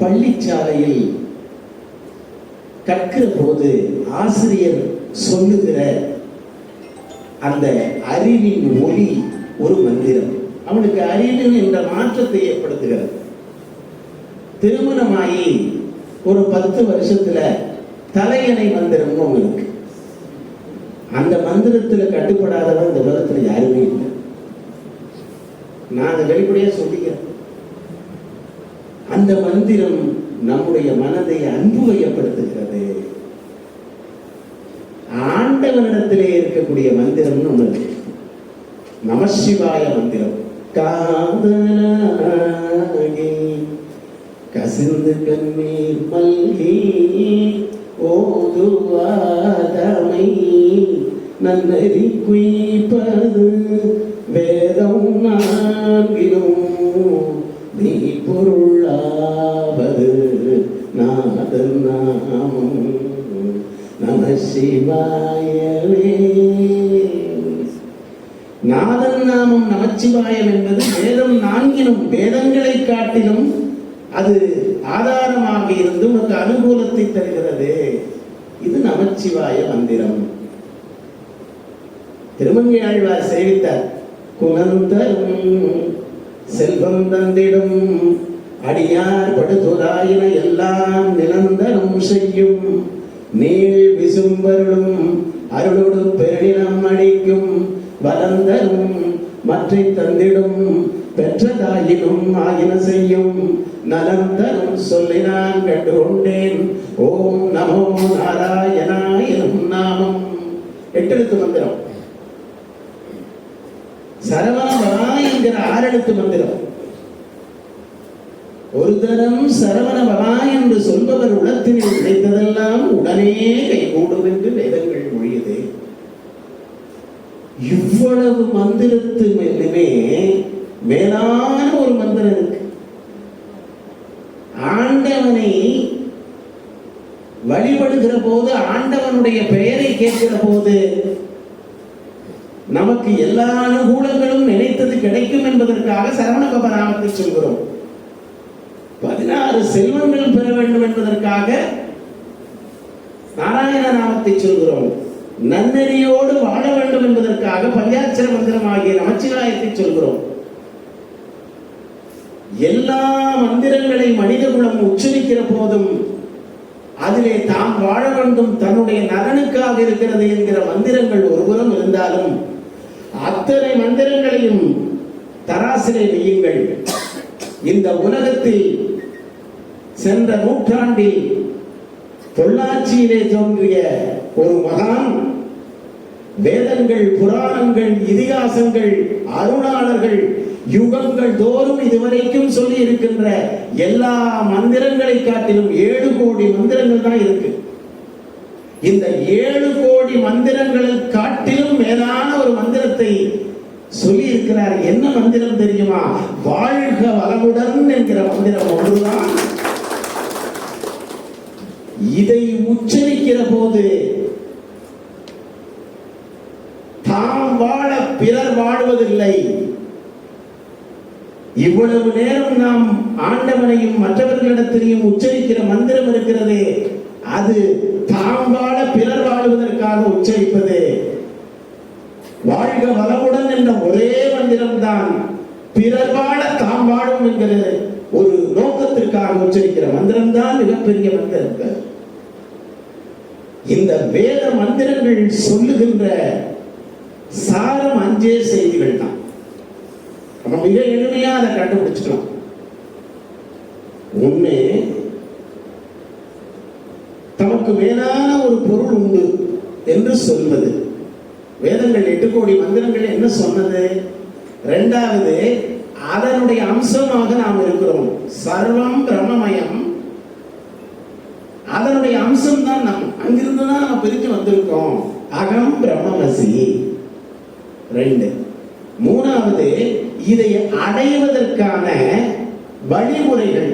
பள்ளிச்சாலையில் கற்கிற போது ஆசிரியர் சொல்லுகிற அந்த அறிவின் ஒலி ஒரு மந்திரம். அவனுக்கு அறிவு என்ற மாற்றத்தை ஏற்படுத்துகிறது. திருமணமாகி ஒரு 10 வருஷத்துல தலையணை மந்திரம்னு ஒண்ணு இருக்கு. அந்த மந்திரத்துல கட்டுப்படாதவன் இந்த உலகத்துல யாருமே இல்லை. நான் அதை வெளிப்படையா சொல்லிக்கிறேன். அந்த மந்திரம் நம்முடைய மனதை அன்பு வயப்படுத்துகிறது. ஆண்டவனிடத்திலே இருக்கக்கூடிய மந்திரம்னு ஒண்ணு இருக்கு, நமசிவாய மந்திரம். காதலாகி கசிந்து கண்ணீர் மல்கி ஓதுவாதமை நன்னறி குய்ப்பது வேதம் நான்கிலும் நீ பொருளாவது நாதன் நாமம் நமசிவாயவே. நாதன் நாமம் நமச்சிவாயம் என்பது வேதம் நான்கிலும், வேதங்களை காட்டிலும் அது ஆதாரமாக இருந்து உனக்கு அனுகூலத்தை தருகிறது. இது நமச்சிவாய மந்திரம். திருமங்கையாழ்வார் சேவித்தார். குலந்தரும் செல்வம் தந்திடும் அடியார் படுதுராயின எல்லாம் நிரந்தரம் செய்யும் நீள் விசும்பருளும் அருளோடு பெருநிலம் அழிக்கும் வலந்தரும் மற்றை தந்திடும் பெற்றதாயினும் ஆயின செய்யும் நலந்தரும் சொல்லி நான் கண்டு கொண்டேன். ஓம் நமோ நாராயணாயினும் நாமம். 8 எழுத்து மந்திரம். சரவணபவா என்கிற 6 எழுத்து மந்திரம். ஒரு தரம் சரவணபவா என்று சொல்பவர் உலகத்தில் நினைத்ததெல்லாம் உடனே கைகூடும் என்று வேதங்கள் மொழியுது. இவ்வளவு மந்திரத்து மேலுமே மேலான ஒரு மந்திரம் இருக்கு. ஆண்டவனை வழிபடுகிற போது, ஆண்டவனுடைய பெயரை கேட்கிற போது நமக்கு எல்லா அனுகூலங்களும் நினைத்தது கிடைக்கும் என்பதற்காக சரவணபவ நாமத்தை சொல்கிறோம். 16 செல்வங்கள் பெற வேண்டும் என்பதற்காக நாராயண நாமத்தை சொல்கிறோம். நன்னெறியோடு வாழ வேண்டும் என்பதற்காக பஞ்சாட்சர மந்திரம் ஆகிய நமச்சிவாயத்தை சொல்கிறோம். எல்லா மந்திரங்களை மனித குலம் உச்சரிக்கிற போதும் அதிலே தாம் வாழ வேண்டும், தன்னுடைய நலனுக்காக இருக்கிறது என்கிற மந்திரங்கள் ஒருபுறம் இருந்தாலும் அத்தனை மந்திரங்களையும் தராசிலே வையுங்கள். இந்த உலகத்தில் சென்ற நூற்றாண்டில் பொள்ளாச்சியிலே தோன்றிய ஒரு மகான் வேதங்கள், புராணங்கள், இதிகாசங்கள், அருளாளர்கள் யுகங்கள் தோறும் இதுவரைக்கும் சொல்லி இருக்கின்ற எல்லா மந்திரங்களை காட்டிலும் 7 கோடி மந்திரங்கள் தான் இருக்கு. இந்த 7 கோடி மந்திரங்களை காட்டிலும் மேலான ஒரு மந்திரத்தை சொல்லி இருக்கிறார். என்ன மந்திரம் தெரியுமா? வாழ்க வளமுடன் என்கிற மந்திரம் ஒன்றுதான். இதை உச்சரிக்கிற போது தாம் பிறர் வாழ்வதில்லை. இவ்வளவு நேரம் நாம் ஆண்டவனையும் மற்றவர்களிடத்திலையும் உச்சரிக்கிற மந்திரம் இருக்கிறதே, அது தாம் வாழ பிறர் வாழ்வதற்காக உச்சரிப்பது. வாழ்க வளமுடன் என்ற ஒரே மந்திரம் தான் பிறர் வாழ தாம் வாழும் என்கிற ஒரு நோக்கத்திற்காக உச்சரிக்கிற மந்திரம் தான் மிகப்பெரிய மந்திரங்கள். இந்த வேத மந்திரங்கள் சொல்லுகின்ற சாரம் 5 செய்திகள் தான். நம்ம மிக எளிமையா அதை கண்டுபிடிச்சுக்கலாம். ஒண்ணு, தமக்கு மேலான ஒரு பொருள் உண்டு என்று சொல்வது. வேதங்கள் 8 கோடி மந்திரங்கள் என்ன சொன்னது? இரண்டாவது, அதனுடைய அம்சமாக நாம் இருக்கிறோம். சர்வம் பிரம்மமயம், அதனுடைய அம்சம் தான் நாம். அங்கிருந்து தான் நம்ம பிரித்து வந்திருக்கோம். அகம் பிரம்மமசி. 2. மூணாவது, இதை அடைவதற்கான வழிமுறைகள்,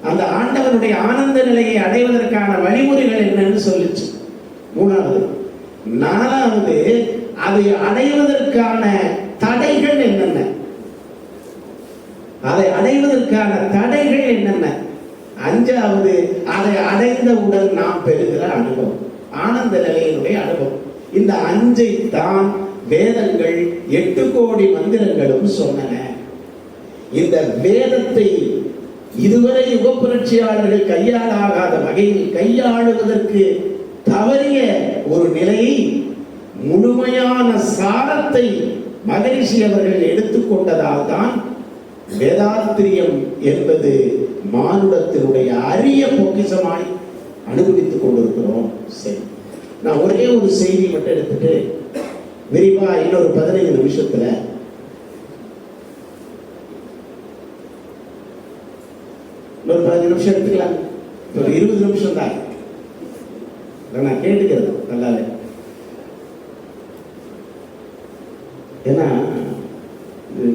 அந்த ஆண்டவனுடைய ஆனந்த நிலையை அடைவதற்கான வழிமுறைகள் என்னன்னு சொல்லிச்சு. 3வது. 4வது, அதை அடைவதற்கான தடைகள் என்னென்ன, அதை அடைவதற்கான தடைகள் என்னென்ன. 5வது, அதை அடைந்தவுடன் நாம் பெறுகிற அனுபவம், ஆனந்த நிலையினுடைய அனுபவம். இந்த 5ஐ தான் வேதங்கள் 8 கோடி மந்திரங்களும் சொன்னன. இந்த வேதத்தை இதுவரை யுக புரட்சியாளர்கள் கையாளாகாத வகையில் கையாளுவதற்கு தவறிய ஒரு நிலையை, முழுமையான சாரத்தை மகரிஷி அவர்கள் எடுத்துக்கொண்டதால் தான் வேதாத்திரியம் என்பது மானுடத்தினுடைய அரிய பொக்கிஷமாய் அனுபவித்துக் கொண்டிருக்கிறோம். சரி, நான் ஒரே ஒரு செய்தி மட்டும் எடுத்துட்டு விரிவா இன்னொரு 15 நிமிஷத்துல ஒரு 15 நிமிஷம் எடுத்துக்கலாம். ஒரு 20 நிமிஷம் தான் நான் கேட்டுக்கிறது நல்லாவே. ஏன்னா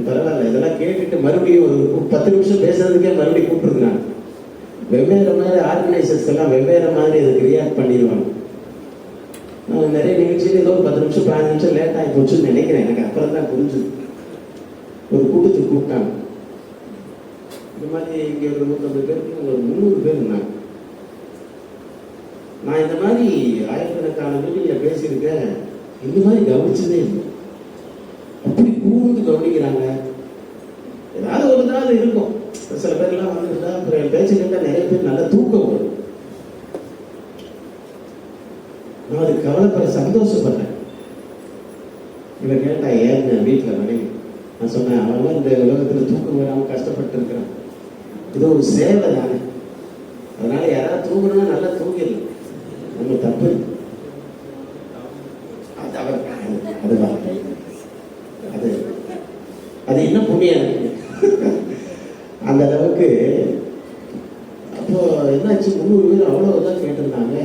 பரவாயில்ல, இதெல்லாம் கேட்டுட்டு மறுபடியும் ஒரு 10 நிமிஷம் பேசுறதுக்கே மறுபடியும் கூப்பிட்டுருக்காங்க. வெவ்வேறு மாதிரி ஆர்கனைசர்ஸ் எல்லாம் வெவ்வேறு மாதிரி இதுக்கு ரியாக்ட் பண்ணிடுவாங்க. நான் நிறைய நிகழ்ச்சியில் ஏதோ ஒரு 10 நிமிஷம் 15 நிமிஷம் லேட் ஆகி போச்சுன்னு நினைக்கிறேன். எனக்கு அப்புறம் தான் புரிஞ்சுது. ஒரு கூட்டத்துக்கு கூப்பிட்டாங்க. இந்த மாதிரி இங்கே ஒரு 150 பேருக்கு ஒரு 300 பேர் இருந்தாங்க. நான் இந்த மாதிரி ஆயிரக்கணக்கான மீட்டிங்கில் பேசியிருக்கேன். இந்த மாதிரி கவனிச்சதே இல்லை. அப்படி கூர்ந்து கவனிக்கிறாங்க. ஏதாவது ஒரு நாள் இருக்கும். சில பேர்லாம் வந்துருந்தா அப்புறம் என் பேச்சு கேட்டால் நிறைய பேர் நல்லா தூக்கம் வரும். நான் அதுக்கு கவலைப்பட சந்தோஷப்படுறேன். இவன் கேட்டா ஏங்க வீட்டில் மனைவி, நான் சொன்னேன் அவன் இந்த உலகத்தில் தூக்கம் வராமல் கஷ்டப்பட்டு இருக்கிறான். இது ஒரு சேவை தானே. அதனால யாராவது தூங்கணும்னா நல்லா தூங்கிடலாம், ஒன்றும் தப்பு. அதுதான் அது என்ன புண்ணியம் அந்த அளவுக்கு. அப்போ என்னாச்சு, 300 பேர் அவ்வளவுதான் கேட்டிருந்தாங்க.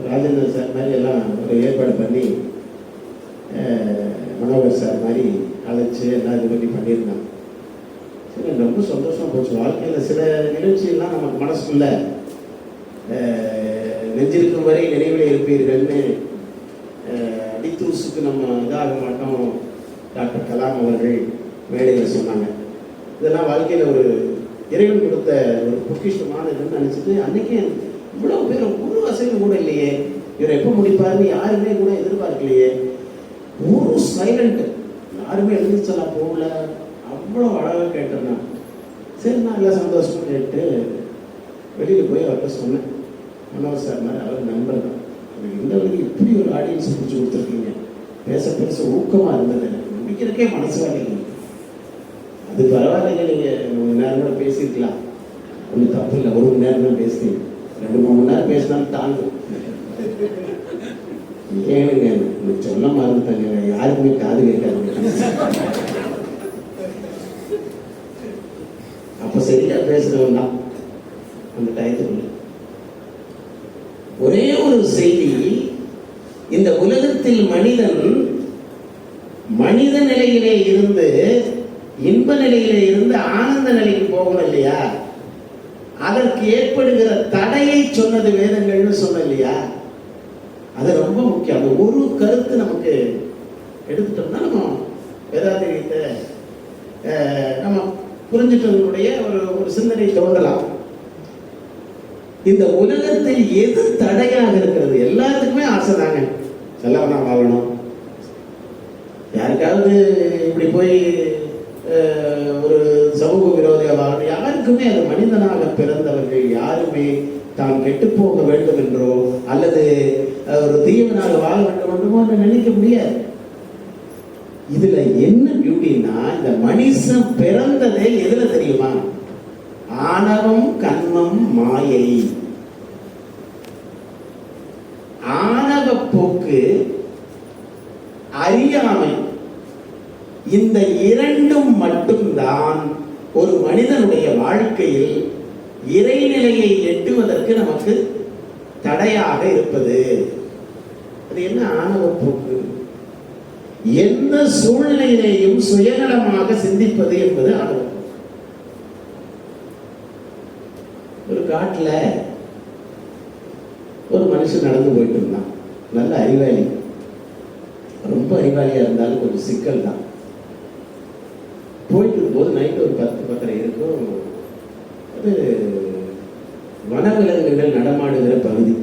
ராஜேந்திர சார் மாதிரி எல்லாம் ஒரு ஏற்பாடு பண்ணி, மனோகர் சார் மாதிரி அழைச்சி எல்லாம் இது பண்ணி பண்ணியிருந்தாங்க. சரி, ரொம்ப சந்தோஷமா போச்சு. வாழ்க்கையில் சில நிகழ்ச்சியெல்லாம் நமக்கு மனசுக்குள்ள நெஞ்சிருக்கும் வரை நினைவில் இருப்பீர்கள்னு அடித்தூசுக்கு நம்ம இதாக மாட்டோம் டாக்டர் கலாம் அவர்கள் மேடையில் சொன்னாங்க. இதெல்லாம் வாழ்க்கையில் ஒரு இறைவன் கொடுத்த ஒரு பொக்கிஷமான இதுன்னு நினச்சிட்டு, அன்னைக்கே இவ்வளோ பேர் ஒரு அசைவு கூட இல்லையே, இவர் எப்போ முடிப்பாருன்னு யாருமே கூட எதிர்பார்க்கலையே. ஒரு சைலண்ட், யாருமே எழுந்திரிச்சலாம் போகல. அவ்வளோ அழகாக கேட்டிருந்தான். சரி, நான் எல்லாம் சந்தோஷமாக கேட்டு வெளியில் போய் அவர்கிட்ட சொன்னேன். மனோகர் சார் மாதிரி அவர் நண்பர் தான். இந்த வரைக்கும் இப்படி ஒரு ஆடியன்ஸ் பிடிச்சி கொடுத்துருக்கீங்க, பேச ஊக்கமாக இருந்தது. எனக்கு முடிக்கிறதுக்கே மனசு வரலைங்க. அது பரவாயில்லைங்க, நீங்கள் 1 மணி நேரம் கூட பேசியிருக்கலாம், ஒன்றும் தப்பு இல்லை. 1 மணி நேரம் தான் பேசுறீங்க, 2-3 மணி நேரம் பேசினாலும் தாங்கும். ஏனுங்க சொல்ல மறந்துட்டாங்க, யாருக்குமே காது கேட்காது. அப்போ சரியா பேசுறவன் தான் அந்த டயத்துக்குள்ள. ஒரே ஒரு செய்தி, இந்த உலகத்தில் மனித நிலையிலே இருந்து இன்ப நிலையிலே இருந்து ஆனந்த நிலைக்கு போகணும் இல்லையா? அதற்கு ஏற்படுகிற தடையை சொன்னது வேதங்கள்னு சொன்ன இல்லையா? அது ரொம்ப முக்கியம். அந்த ஒரு கருத்து நமக்கு எடுத்துட்டோம்னா நம்ம வேதாத்திரியத்தை நம்ம புரிஞ்சிட்டவங்களுடைய ஒரு சிந்தனை தோன்றலாம். இந்த உலகத்தில் எது தடையாக இருக்கிறது? எல்லாத்துக்குமே ஆசை தாங்க, நல்லவனா வாழணும், யாருக்காவது இப்படி போய் ஒரு சமூக விரோதியாக வாழணும். யாருக்குமே அது மனிதனாக பிறந்தவர்கள் யாருமே தான் கெட்டு போக வேண்டும் என்றோ அல்லது ஒரு தீவனாக வாழ வேண்டும் என்றோ நினைக்க முடியாது. இதுல என்ன பியூட்டின்னா, இந்த மனுஷன் பிறந்ததே எதுல தெரியுமா? ஆணவம், கண்மம், மாயை. ஆணவ போக்கு, அறியாமை, இந்த இரண்டும் மட்டும்தான் ஒரு மனிதனுடைய வாழ்க்கையில் இறைநிலையை எட்டுவதற்கு நமக்கு தடையாக இருப்பது. அது என்ன ஆணவ போக்கு? எந்த சூழ்நிலையிலேயும் சுயநலமாக சிந்திப்பது என்பது ஆணவம். ஒரு காட்டுல ஒரு மனுஷன் நடந்து போயிட்டு இருந்தான், நல்ல அறிவாளி, ரொம்ப அறிவாளியா இருந்தாலும் கொஞ்சம் சிக்கல் தான். போயிட்டு இருக்கும்போது நைட்டு ஒரு 10-10:30 இருக்கும். அது வனவிலங்குகள் நடமாடுகிற பகுதி.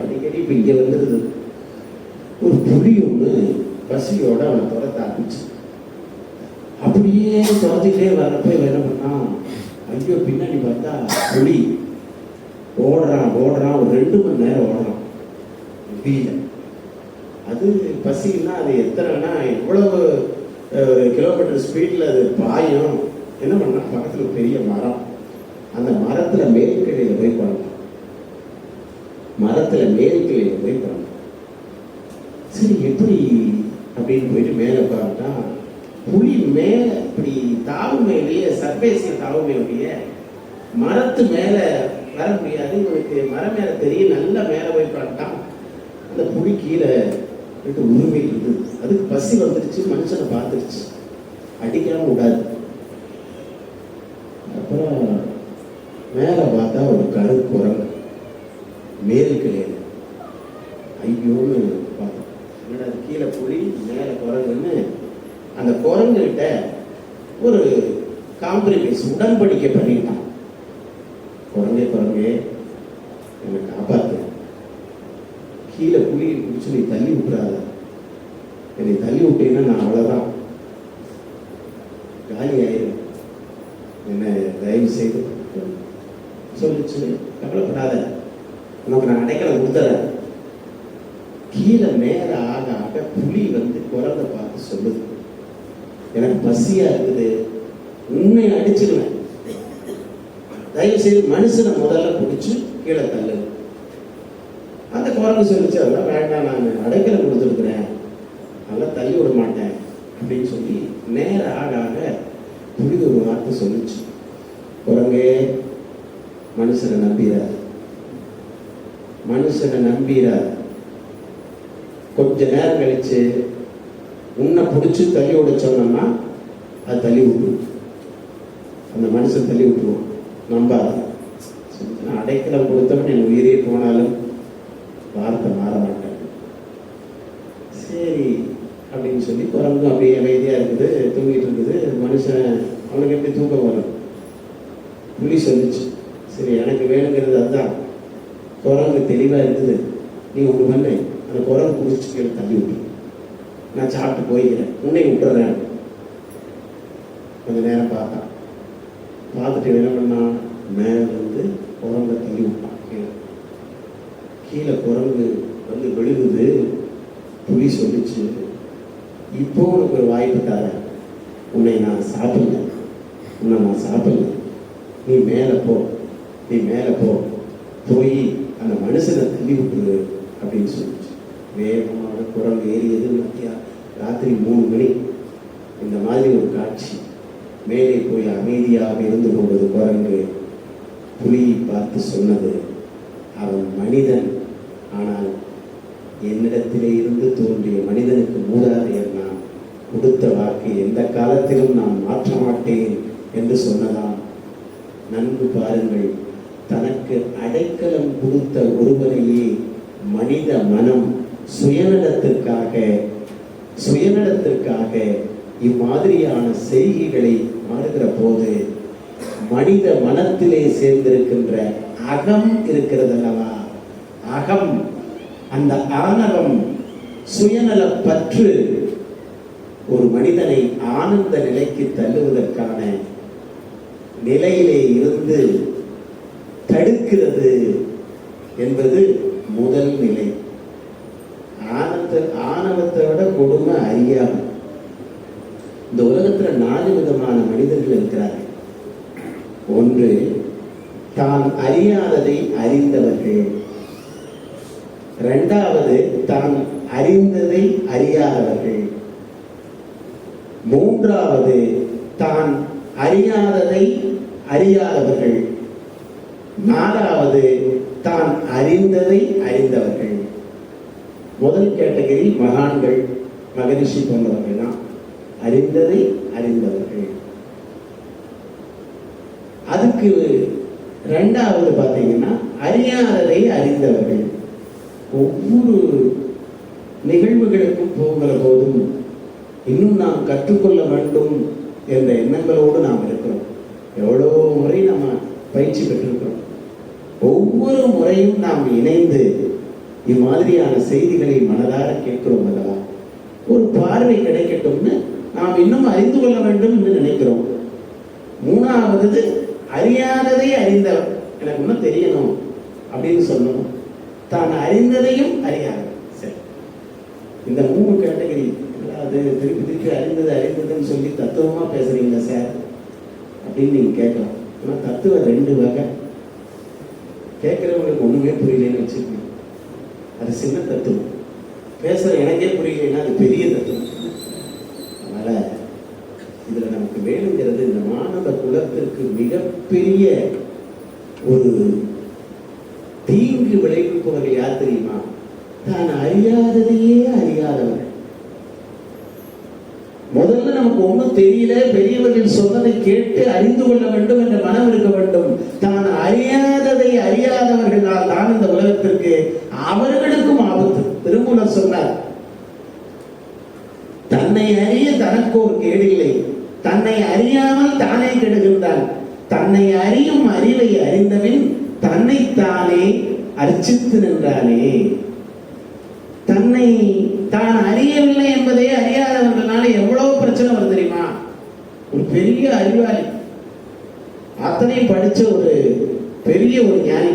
அடிக்கடி இப்ப இங்க வந்துருது. ஒரு புலி ஒண்ணு பசியோட அவனை துரத்த ஆரம்பிச்சு. அப்படியே துரத்திட்டே வர்றப்ப என்ன பண்ணான், ஐயோ பின்னாடி பார்த்தா புலி ஓடுறான் ஒரு 2 மணி நேரம் ஓடுறான் முடியல. அது பசின்னா அது எத்தனைன்னா எவ்வளவு கிலோமீட்டர் ஸ்பீட்ல அது பாயும். என்ன பண்ணா, பக்கத்துல பெரிய மரம், அந்த மரத்துல மேல்கிளையில போய் பண்ணலாம். சரி எப்படி அப்படின்னு போயிட்டு மேல பார்த்தா, புலி மேல இப்படி தாவுமையிலேயே, சர்பேஸ்ல தாவுமையிலேயே மரத்து மேல வர முடியாது. இவனுக்கு மரம் மேல தெரியும், நல்ல மேல போய் பார்த்தான். அந்த புலி கீழே உரிமைட்டு இருந்தது. அதுக்கு பசி வந்துருச்சு, மனுஷனை பார்த்துருச்சு, அடிக்காம விடாது. அப்புறம் மேல பார்த்தா ஒரு கருக்குரங்கு மேல் கிளையில. ஐயோன்னு பார்த்தோம், என்னடா கீழே புலி மேல குரங்குன்னு. அந்த குரங்கு கிட்ட ஒரு காம்ப்ரமைஸ், உடன்படிக்கை பண்ணிட்டான். குரங்கே என்னை காப்பாத்து, கீழே புலியை பிடிச்சு நீ தள்ளி விட்டுறாத, என்னை தள்ளி விட்டீங்கன்னா நான் அவ்வளவுதான், காலி ஆயிரும், என்ன தயவு செய்து சொல்லிச்சு, கவலைப்படாத, உனக்கு நான் அடைக்கலம் கொடுத்துறேன். கீழே மேல ஆக ஆக புலி வந்து குரங்க பார்த்து சொல்லுது, எனக்கு பசியா இருக்குது, உண்மையை அடிச்சிருவேன், தயவு செய்து மனுஷனை முதல்ல பிடிச்சு கீழே தள்ளு. அந்த குரங்கு சொல்லிச்சு, அதெல்லாம் வேண்டாம், நான் அடைக்கலம் கொடுத்துருக்குறேன், அதெல்லாம் தள்ளி விட மாட்டேன் அப்படின்னு சொல்லி நேர ஆக ஆக புலி ஒரு வார்த்தை சொல்லிச்சு, குரங்கே மனுஷனை நம்பிடாது, கொஞ்ச நேரம் கழிச்சு உன்னை பிடிச்சி தள்ளி விட சொன்னோம்னா அது தள்ளி விட்டுரும், அந்த மனுஷன் தள்ளி விட்டுருவோம், நம்பாத. அடைக்கலம் கொடுத்தவன் என் உயிரே போனாலும் வார்த்தை மாற மாட்டேன். சரி அப்படின்னு சொல்லி குரங்கு அப்படியே அமைதியா இருக்குது, தூங்கிட்டு இருக்குது. மனுஷன் அவனுக்கு எப்படி தூக்கம் வரும்? புலி சொல்லிச்சு, சரி எனக்கு வேணுங்கிறது அதுதான், குரங்கு தெளிவா இருக்குது, நீ ஒன்று பண்ணு, அந்த குரங்கு குடிச்சு கீழே தள்ளி விட்டு நான் சாப்பிட்டு போய்க்கிறேன், உன்னை விட்டுறேன். கொஞ்ச நேரம் பார்த்துட்டு என்ன பண்ணா, மேல வந்து குரங்கை தள்ளி விட்டான். கீழே குரங்கு வந்து விழுகுது. புலி சொல்லிச்சு, இப்போ உனக்கு ஒரு வாய்ப்பு தரேன், உன்னை நான் சாப்பிடல, நீ மேலே போ, போய் அந்த மனுஷனை தள்ளி விட்டுரு அப்படின்னு சொல்லிச்சு. வேகமாக குரங்கு ஏறியது. மத்தியா ராத்திரி 3 மணி. இந்த மாதிரி ஒரு காட்சி. மேலே போய் அமைதியாக இருந்து கொண்டது குரங்கு. புலியை பார்த்து சொன்னது, அவன் மனிதன், ஆனால் என்னிடத்திலே இருந்து தோன்றிய மனிதனுக்கு மூதாதையர் நான், கொடுத்த வாக்கை எந்த காலத்திலும் நான் மாற்ற மாட்டேன் என்று சொன்னதாம். நன்கு பாருங்கள், தனக்கு அடைக்கலம் கொடுத்த ஒருவரையே மனித மனம் சுயநலத்திற்காக இம்மாதிரியான செய்கைகளை மாறுகிற போது மனித மனத்திலே சேர்ந்திருக்கின்ற அகம் இருக்கிறது அல்லவா, அகம், அந்த ஆணவம், சுயநல பற்று ஒரு மனிதனை ஆனந்த நிலைக்கு தள்ளுவதற்கான நிலையிலே இருந்து தடுக்கிறது என்பது முதல் நிலை. ஆணவத்தை விட கொடுமை அறியாமை. இந்த உலகத்துல 4 விதமான மனிதர்கள் இருக்கிறார்கள். ஒன்று, தான் அறியாததை அறிந்தவர்கள். இரண்டாவது, தான் அறிந்ததை அறியாதவர்கள். மூன்றாவது, தான் அறியாததை அறியாதவர்கள். நாலாவது, தான் அறிந்ததை அறிந்தவர்கள். முதல் கேட்டகரி மகான்கள், மகரிஷி போன்றவர்கள் தான் அறிந்ததை அறிந்தவர்கள். அதுக்கு இரண்டாவது பார்த்தீங்கன்னா அறியாததை அறிந்தவர்கள். ஒவ்வொரு நிகழ்வுகளுக்கும் போகிற போதும் இன்னும் நாம் கற்றுக்கொள்ள வேண்டும் என்ற எண்ணங்களோடு நாம் இருக்கிறோம். எவ்வளோ முறை நம்ம பயிற்சி பெற்றிருக்கிறோம். ஒவ்வொரு முறையும் நாம் இணைந்து இம்மாதிரியான செய்திகளை மனதார கேட்கிறோம் அல்லவா. ஒரு பார்வை கிடைக்கட்டும்னு நாம் இன்னும் அறிந்து கொள்ள வேண்டும் என்று நினைக்கிறோம். மூணாவது, அறியாததை அறிந்தவர், எனக்கு இன்னும் தெரியணும் அப்படின்னு சொல்லணும். தான் அறிந்ததையும் அறியாது. சரி, இந்த 3 கேட்டகரி. அது திருப்பி அறிந்ததுன்னு சொல்லி தத்துவமா பேசுறீங்களா சார் அப்படின்னு நீங்க கேட்கலாம். ஆனா தத்துவம் 2 வகை. கேட்கிறவங்களுக்கு ஒண்ணுமே புரியலன்னு வச்சுக்கோங்க, அது சின்ன தத்துவம். பேசுற எனக்கே புரியலைன்னா அது பெரிய தத்துவம். அதனால இதுல நமக்கு வேணுங்கிறது, இந்த மாணவ குலத்திற்கு மிகப்பெரிய ஒரு தீங்கு விளைவிப்பவர்கள் யார் தெரியுமா? தான் அறியாததையே அறியாதவர்கள். முதல்ல நமக்கு ஒன்றும் தெரியல, பெரியவர்கள் சொன்னதை கேட்டு அறிந்து கொள்ள வேண்டும் என்ற மனம் இருக்க வேண்டும். தான் அறியாததை அறியாதவர்களால் தான் இந்த உலகத்திற்கு அவர்களுக்கும் ஆபத்து. திருமூலர் சொன்னார், தன்னை அறிய தனக்கோர் கேடில்லை, தன்னை அறியாமல் தானே கெடுகின்றான், தன்னை அறியும் அறிவை அறிந்தபின் தன்னைத்தானே அர்ச்சித்து நின்றானே. தன்னை தான் அறியவில்லை என்பதை அறியாதவர்களால எவ்வளவு பிரச்சனை வருது தெரியுமா? ஒரு பெரிய அறிவாளி, அத்தனை படிச்ச ஒரு பெரிய ஒரு ஞானி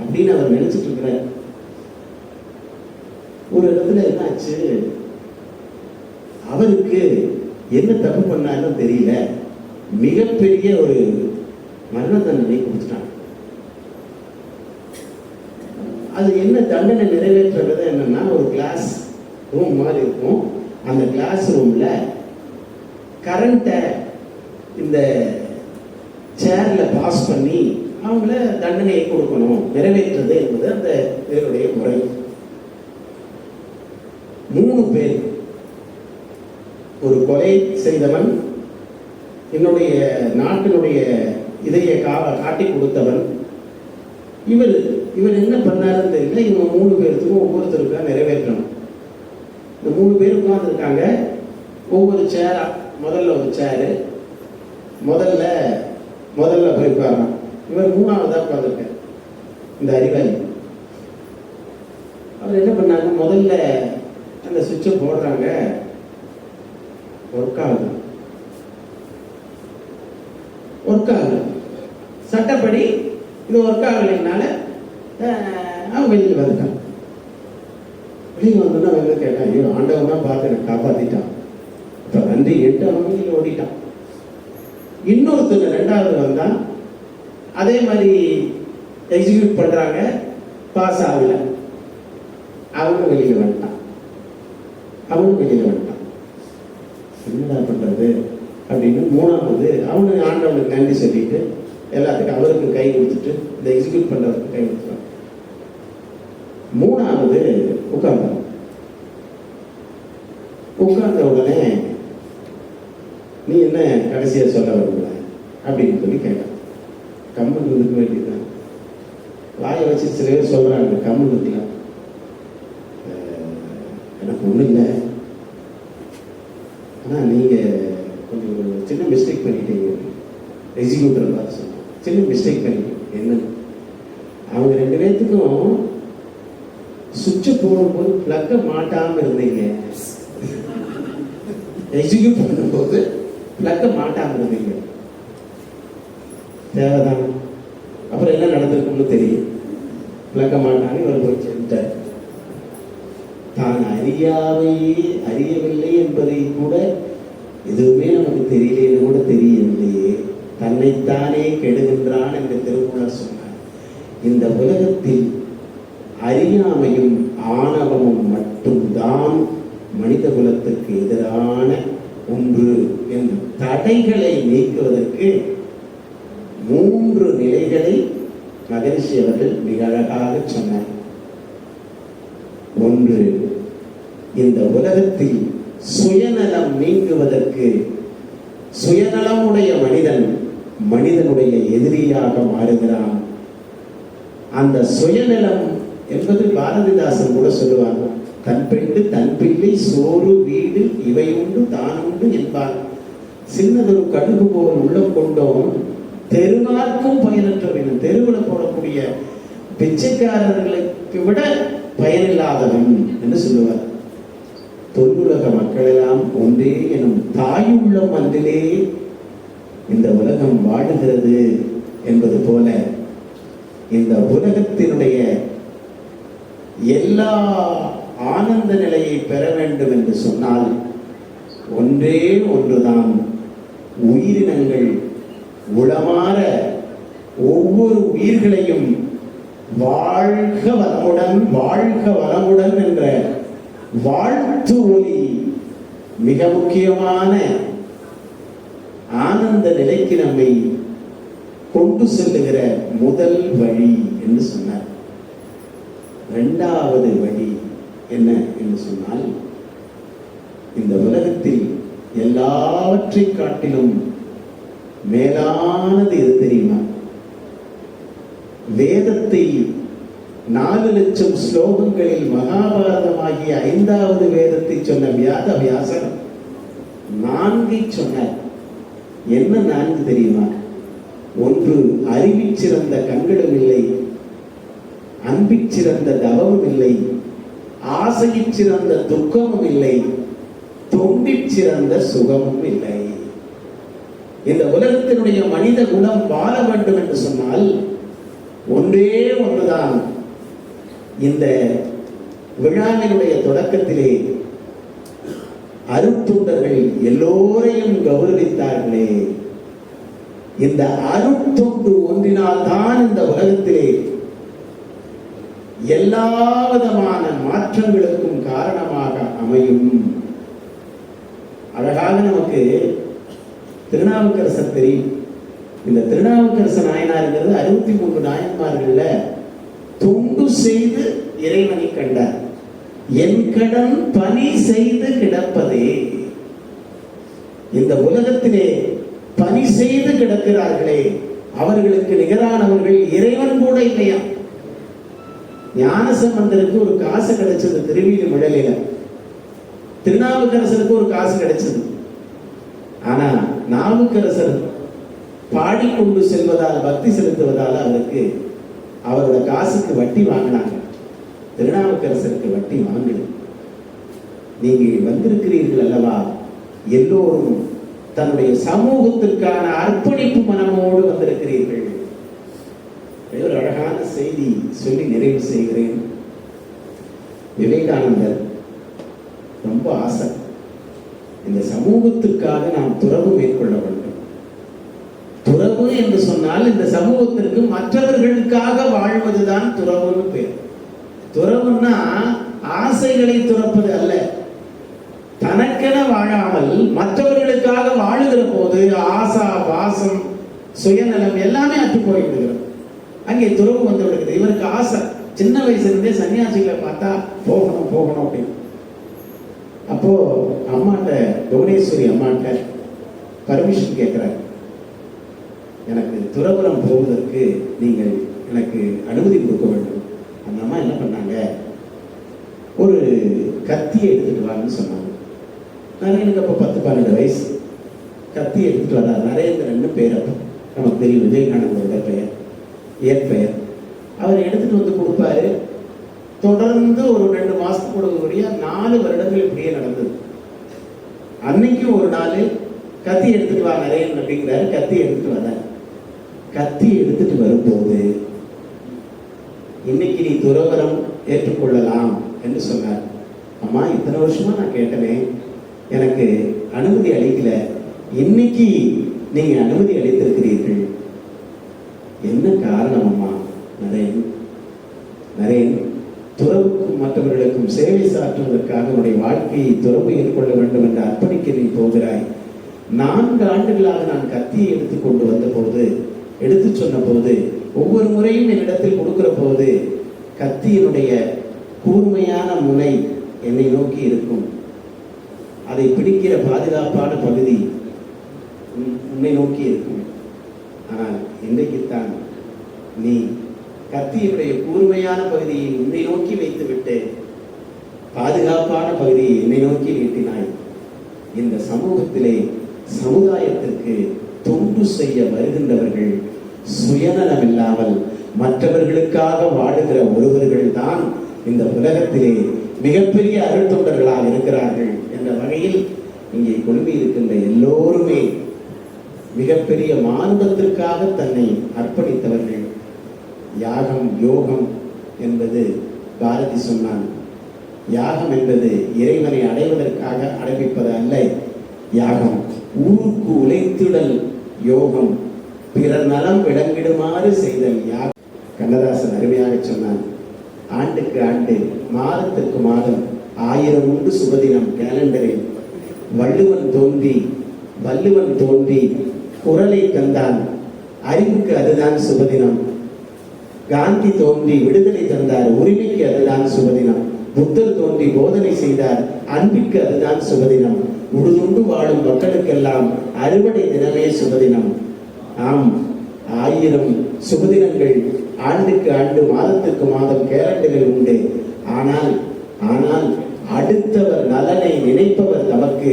அப்படின்னு அவர் நினைச்சிட்டு இருக்கிறார். ஒரு இடத்துல என்னாச்சு, அவருக்கு என்ன தப்பு பண்ணாலும் தெரியல, மிகப்பெரிய ஒரு மரண தண்டனை கொடுத்துட்டாங்க. அது என்ன தண்டனை நிறைவேற்றுறது என்னன்னா, ஒரு கிளாஸ் ரூம் மாதிரி இருக்கும். அந்த கிளாஸ் ரூம்ல கரண்ட்டை இந்த சேர்ல பாஸ் பண்ணி அவங்கள தண்டனையை கொடுக்கணும், நிறைவேற்றுறது என்பது அந்த பேருடைய முறை. 3 பேர், ஒரு கொலை செய்தவன், என்னுடைய நாட்டினுடைய இதையை காட்டி கொடுத்தவன், இவர் என்ன பண்ணாருன்னு தெரியல. இவங்க 3 பேருக்கும் ஒவ்வொருத்தருக்கா நிறைவேற்றணும். இந்த 3 பேர் உட்கார்ந்துருக்காங்க. ஒவ்வொரு சேரா, முதல்ல ஒரு சேரு, முதல்ல போய் உட்காரணும். இவர் 3ஆவதா உட்கார்ந்துருக்கார். இந்த அறிவாளி அவர் என்ன பண்ணாங்க, முதல்ல அந்த சுவிட்சை போடுறாங்க, ஒர்க் ஆகுது. சட்டப்படி இது ஒர்க் ஆகலைனால அவன் வெளியில் வந்துட்டான். வெளியில் வந்தோன்னா வெளில கேட்டான், ஐயோ ஆண்டவன் தான் பார்த்து எனக்கு காப்பாத்திட்டான், இப்போ நன்றி எட்டு அவன் வெளியில் ஓடிட்டான். இன்னொருத்தர் 2ஆவது வந்தான், அதே மாதிரி எக்ஸிக்யூட் பண்றாங்க, பாஸ் ஆகல, அவனும் வெளியில் வந்துட்டான். என்னடா பண்றது அப்படின்னு 3ஆவது அவனு ஆண்டவனுக்கு நன்றி சொல்லிட்டு எல்லாத்துக்கும் அவருக்கு கை கொடுத்துட்டு இந்த எக்ஸிக்யூட் பண்றதுக்கு கை கொடுத்துட்டான். 3ஆவது உட்கார்ந்த உடனே நீ என்ன கடைசியா சொல்ல வருவ அப்படின்னு சொல்லி கேட்டான். கம்மல் இருக்க வேண்டியதுதான். வாயை வச்சு சில பேர் சொல்றாங்க கம்மல் இருக்கலாம். ஒன்றும் இல்லை, ஆனால் நீங்கள் கொஞ்சம் ஒரு சின்ன மிஸ்டேக் பண்ணிட்டீங்க. எக்ஸிக்யூட்டர் பார்த்து சொன்னாங்க, சின்ன மிஸ்டேக் பண்ணிட்டீங்க. என்ன? அவங்க 2 பேர்த்துக்கும் சுவிட்சை போடும்போது பிளக்கை மாட்டாமல் இருந்தீங்க. எக்ஸிக்யூட் பண்ணும்போது பிளக்கை மாட்டாமல் இருந்தீங்க. தேவைதான். அப்புறம் என்ன நடந்திருக்கும்னு தெரியும். பிளக்க மாட்டாங்க, இவர் போய் சென்றார். தான் அறியவில்லை என்பதை கூட எதுவுமே நமக்கு தெரியலேன்னு கூட தெரியவில்லையே, தன்னைத்தானே கெடுகின்றான் என்று திருமூலர் சொன்னார். இந்த உலகத்தில் அறியாமையும் ஆணவமும் மட்டும்தான் மனித குலத்துக்கு எதிரான ஒன்று என்ற தடைகளை நீக்குவதற்கு 3 நிலைகளை மகரிஷி அவர்கள் மிக அழகாக சொன்னார். 1, இந்த உலகத்தில் சுயநலம் நீங்குவதற்கு சுயநலமுடைய மனிதன் மனிதனுடைய எதிரியாக மாறுகிறான். அந்த சுயநலம் என்பது பாரதிதாசன் கூட சொல்லுவாங்க, தன் பெண்டு தன் பிள்ளை சோறு வீடு இவை உண்டு தான் உண்டு என்பார். சின்னதொரு கடுகு போல் உள்ளம் கொண்டோம் தெருவார்க்கும் பயனற்றவன். தெருவில் போடக்கூடிய பிச்சைக்காரர்களுக்கு விட பயனில்லாதவன் என்று சொல்லுவார். தொல்லுலக மக்கள் எல்லாம் ஒன்றே எனும் தாயுள்ளம் அன்றிலே இந்த உலகம் வாழுகிறது என்பது போல இந்த உலகத்தினுடைய எல்லா ஆனந்த நிலையை பெற வேண்டும் என்று சொன்னால் ஒன்றே ஒன்றுதான், உயிரினங்கள் உளமாற ஒவ்வொரு உயிர்களையும் வாழ்க வளமுடன் வாழ்க வளமுடன் என்ற வாழ்த்து ஒலி மிக முக்கியமான ஆனந்த நிலைக்கு நம்மை கொண்டு செல்லுகிற முதல் வழி என்று சொன்னார். 2வது வழி என்ன என்று சொன்னால், இந்த உலகத்தில் எல்லாவற்றை காட்டிலும் மேலானது எது தெரியுமா? வேதத்தை 4 லட்சம் ஸ்லோகங்களில் மகாபாரதமாகிய 5வது வேதத்தை சொன்ன வியாசர் 4 சொன்னார். என்ன 4 தெரியுமா? 1, அறிவிற் சிறந்த கண்களும் இல்லை, அன்பிற் சிறந்த தவமும் இல்லை, ஆசையிற் சிறந்த துக்கமும் இல்லை, தொண்டிற் சிறந்த சுகமும் இல்லை. இந்த உலகத்தினுடைய மனித குணம் வாழ வேண்டும் என்று சொன்னால் ஒன்றே ஒன்றுதான். இந்த விழாவினுடைய தொடக்கத்திலே அருட்தொண்டர்கள் எல்லோரையும் கௌரவித்தார்களே, இந்த அருட்தொண்டு ஒன்றினால் தான் இந்த உலகத்திலே எல்லா விதமான மாற்றங்களுக்கும் காரணமாக அமையும். அழகாக நமக்கு திருநாவுக்கரசர் தெரியும். இந்த திருநாவுக்கரசர் நாயனாருங்கிறது 63 நாயன்மார்கள்ல தொண்டு செய்து இறைவனை கண்டார். என் கடன் பணி செய்து கிடப்பதே. இந்த உலகத்திலே பணி செய்து கிடக்கிறார்களே, அவர்களுக்கு நிகரானவர்கள் இறைவன் கூட இல்லையா? ஞானசம்பந்தருக்கு ஒரு காசு கிடைச்சது திருவீதி மழலையில, திருநாவுக்கரசருக்கு ஒரு காசு கிடைச்சது. ஆனா நாவுக்கரசர் பாடிக்கொண்டு செல்வதால் பக்தி செலுத்துவதால் அவருக்கு அவரோட காசுக்கு வட்டி வாங்கினாங்க. திருநாவுக்கரசருக்கு வட்டி வாங்கல. நீங்கள் வந்திருக்கிறீர்கள் அல்லவா, எல்லோரும் தன்னுடைய சமூகத்திற்கான அர்ப்பணிப்பு மனமோடு வந்திருக்கிறீர்கள். ஒரு அழகான செய்தி சொல்லி நிறைவு செய்கிறேன். விவேகானந்தர் ரொம்ப ஆசை, இந்த சமூகத்திற்காக நாம் துறவு மேற்கொள்ள வேண்டும். துறவு என்று சொன்னால் இந்த சமூகத்திற்கு மற்றவர்களுக்காக வாழ்வதுதான் துறவுன்னு பேர். துறவுன்னா ஆசைகளை துறப்பது அல்ல. தனக்கென வாழாமல் மற்றவர்களுக்காக வாழுகிற போது ஆசா பாசம் சுயநலம் எல்லாமே அற்று போய்விடுகிறது. அங்கே துறவு வந்து விடுகிறது. இவருக்கு ஆசை, சின்ன வயசுல இருந்தே சன்னியாசிகளை பார்த்தா போகணும் போகணும் அப்படின்னு. அப்போ அம்மாட்ட, புவனேஸ்வரி அம்மாட்ட பர்மிஷன் கேட்கிறார். எனக்கு துறவரம் போவதற்கு நீங்கள் எனக்கு அனுமதி கொடுக்க வேண்டும். அந்த அம்மா என்ன பண்ணாங்க, ஒரு கத்தியை எடுத்துட்டு வான்னு சொன்னாங்க. நரேனுக்கு அப்போ 10-12 வயசு. கத்தி எடுத்துட்டு வர்றார். நரேந்திரன் பேர். அப்போ நமக்கு தெரியும், விவேகானந்தரோட பெயர், இயற்பெயர். அவர் எடுத்துட்டு வந்து கொடுப்பாரு. தொடர்ந்து ஒரு 2 மாசத்துக்கு கூடிய 4 வருடங்கள் இப்படியே நடந்தது. அன்னைக்கும் ஒரு நாள் கத்தி எடுத்துட்டு வா நரேன் அப்படிங்கிறாரு. கத்தி எடுத்துட்டு வர, கத்தி எடுத்துட்டு வரும்போது, இன்னைக்கு நீ துறவரம் ஏற்றுக்கொள்ளலாம் என்று சொன்னார். அம்மா, இத்தனை வருஷமா நான் கேட்டனே, எனக்கு அனுமதி அளிக்கல, இன்னைக்கு நீங்க அனுமதி அளித்திருக்கிறீர்கள், என்ன காரணம் அம்மா? நரேன், நரேன், துறவுக்கும் மற்றவர்களுக்கும் சேவை சாற்றுவதற்காக உன்னுடைய வாழ்க்கையை துறவு ஏற்கொள்ள வேண்டும் என்று அர்ப்பணிக்க நீ போகிறாய். 4 ஆண்டுகளாக நான் கத்தியை எடுத்துக்கொண்டு வந்த போது, எடுத்து சொன்ன போது, ஒவ்வொரு முறையும் என்னிடத்தில் கொடுக்கிற போது, கத்தியினுடைய கூர்மையான முனை என்னை நோக்கி இருக்கும். அதை பிடிக்கிற பாதுகாப்பான பகுதி உன்னை நோக்கி இருக்கும். ஆனால் இன்றைக்குத்தான் நீ கத்தியினுடைய கூர்மையான பகுதியை உன்னை நோக்கி வைத்துவிட்டு பாதுகாப்பான பகுதியை என்னை நோக்கி நீட்டினாய். இந்த சமூகத்திலே சமுதாயத்திற்கு தொண்டு செய்ய வருகின்றவர்கள் சுயநலம் இல்லாமல் மற்றவர்களுக்காக வாழுகிற ஒருவர்கள் தான் இந்த உலகத்திலே மிகப்பெரிய அருட்தொண்டர்களாக இருக்கிறார்கள் என்ற வகையில் இங்கே குழுமி இருக்கின்ற எல்லோருமே மிகப்பெரிய மானுடத்திற்காக தன்னை அர்ப்பணித்தவர்கள். யாகம், யோகம் என்பது பாரதி சொன்னான், யாகம் என்பது இறைவனை அடைவதற்காக அடைவிப்பது அல்ல. யாகம் ஊருக்கு உழைத்திடல் யோகம், பிறர் நலம் விளங்கிடுமாறு செய்தல் யாகம். கண்ணதாசன் அருமையாக சொன்னான், ஆண்டுக்கு ஆண்டு, மாதத்திற்கு மாதம் 1000 உண்டு சுபதினம் கேலண்டரில். வள்ளுவன் தோன்றி குரலை தந்தான், அறிவுக்கு அதுதான் சுபதினம். காந்தி தோன்றி விடுதலை தந்தார், உரிமைக்கு அதுதான் சுபதினம். புத்தர் தோன்றி போதனை செய்தார், அன்பிற்கு அதுதான் சுபதினம். உடுதுண்டு வாழும் மக்களுக்கெல்லாம் அறுவடை தினமே சுபதினம். ஆம், 1000 சுபதினங்கள் ஆண்டுக்கு ஆண்டு, மாதத்துக்கு மாதம் கேலண்டரில் உண்டு. ஆனால் அடுத்தவர் நலனை நினைப்பவர் நமக்கு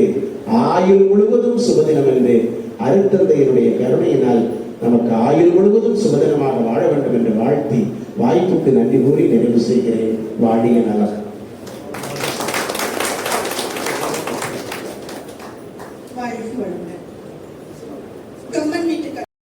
ஆயுள் முழுவதும் சுபதினம் என்று அருட்தந்தையினுடைய கருணையினால் நமக்கு ஆயுள் முழுவதும் சுபதினமாக வாழ வேண்டும் என்று வாழ்த்தி வாய்ப்புக்கு நன்றி கூறி நிறைவு செய்கிறேன். வாழிய நலம்.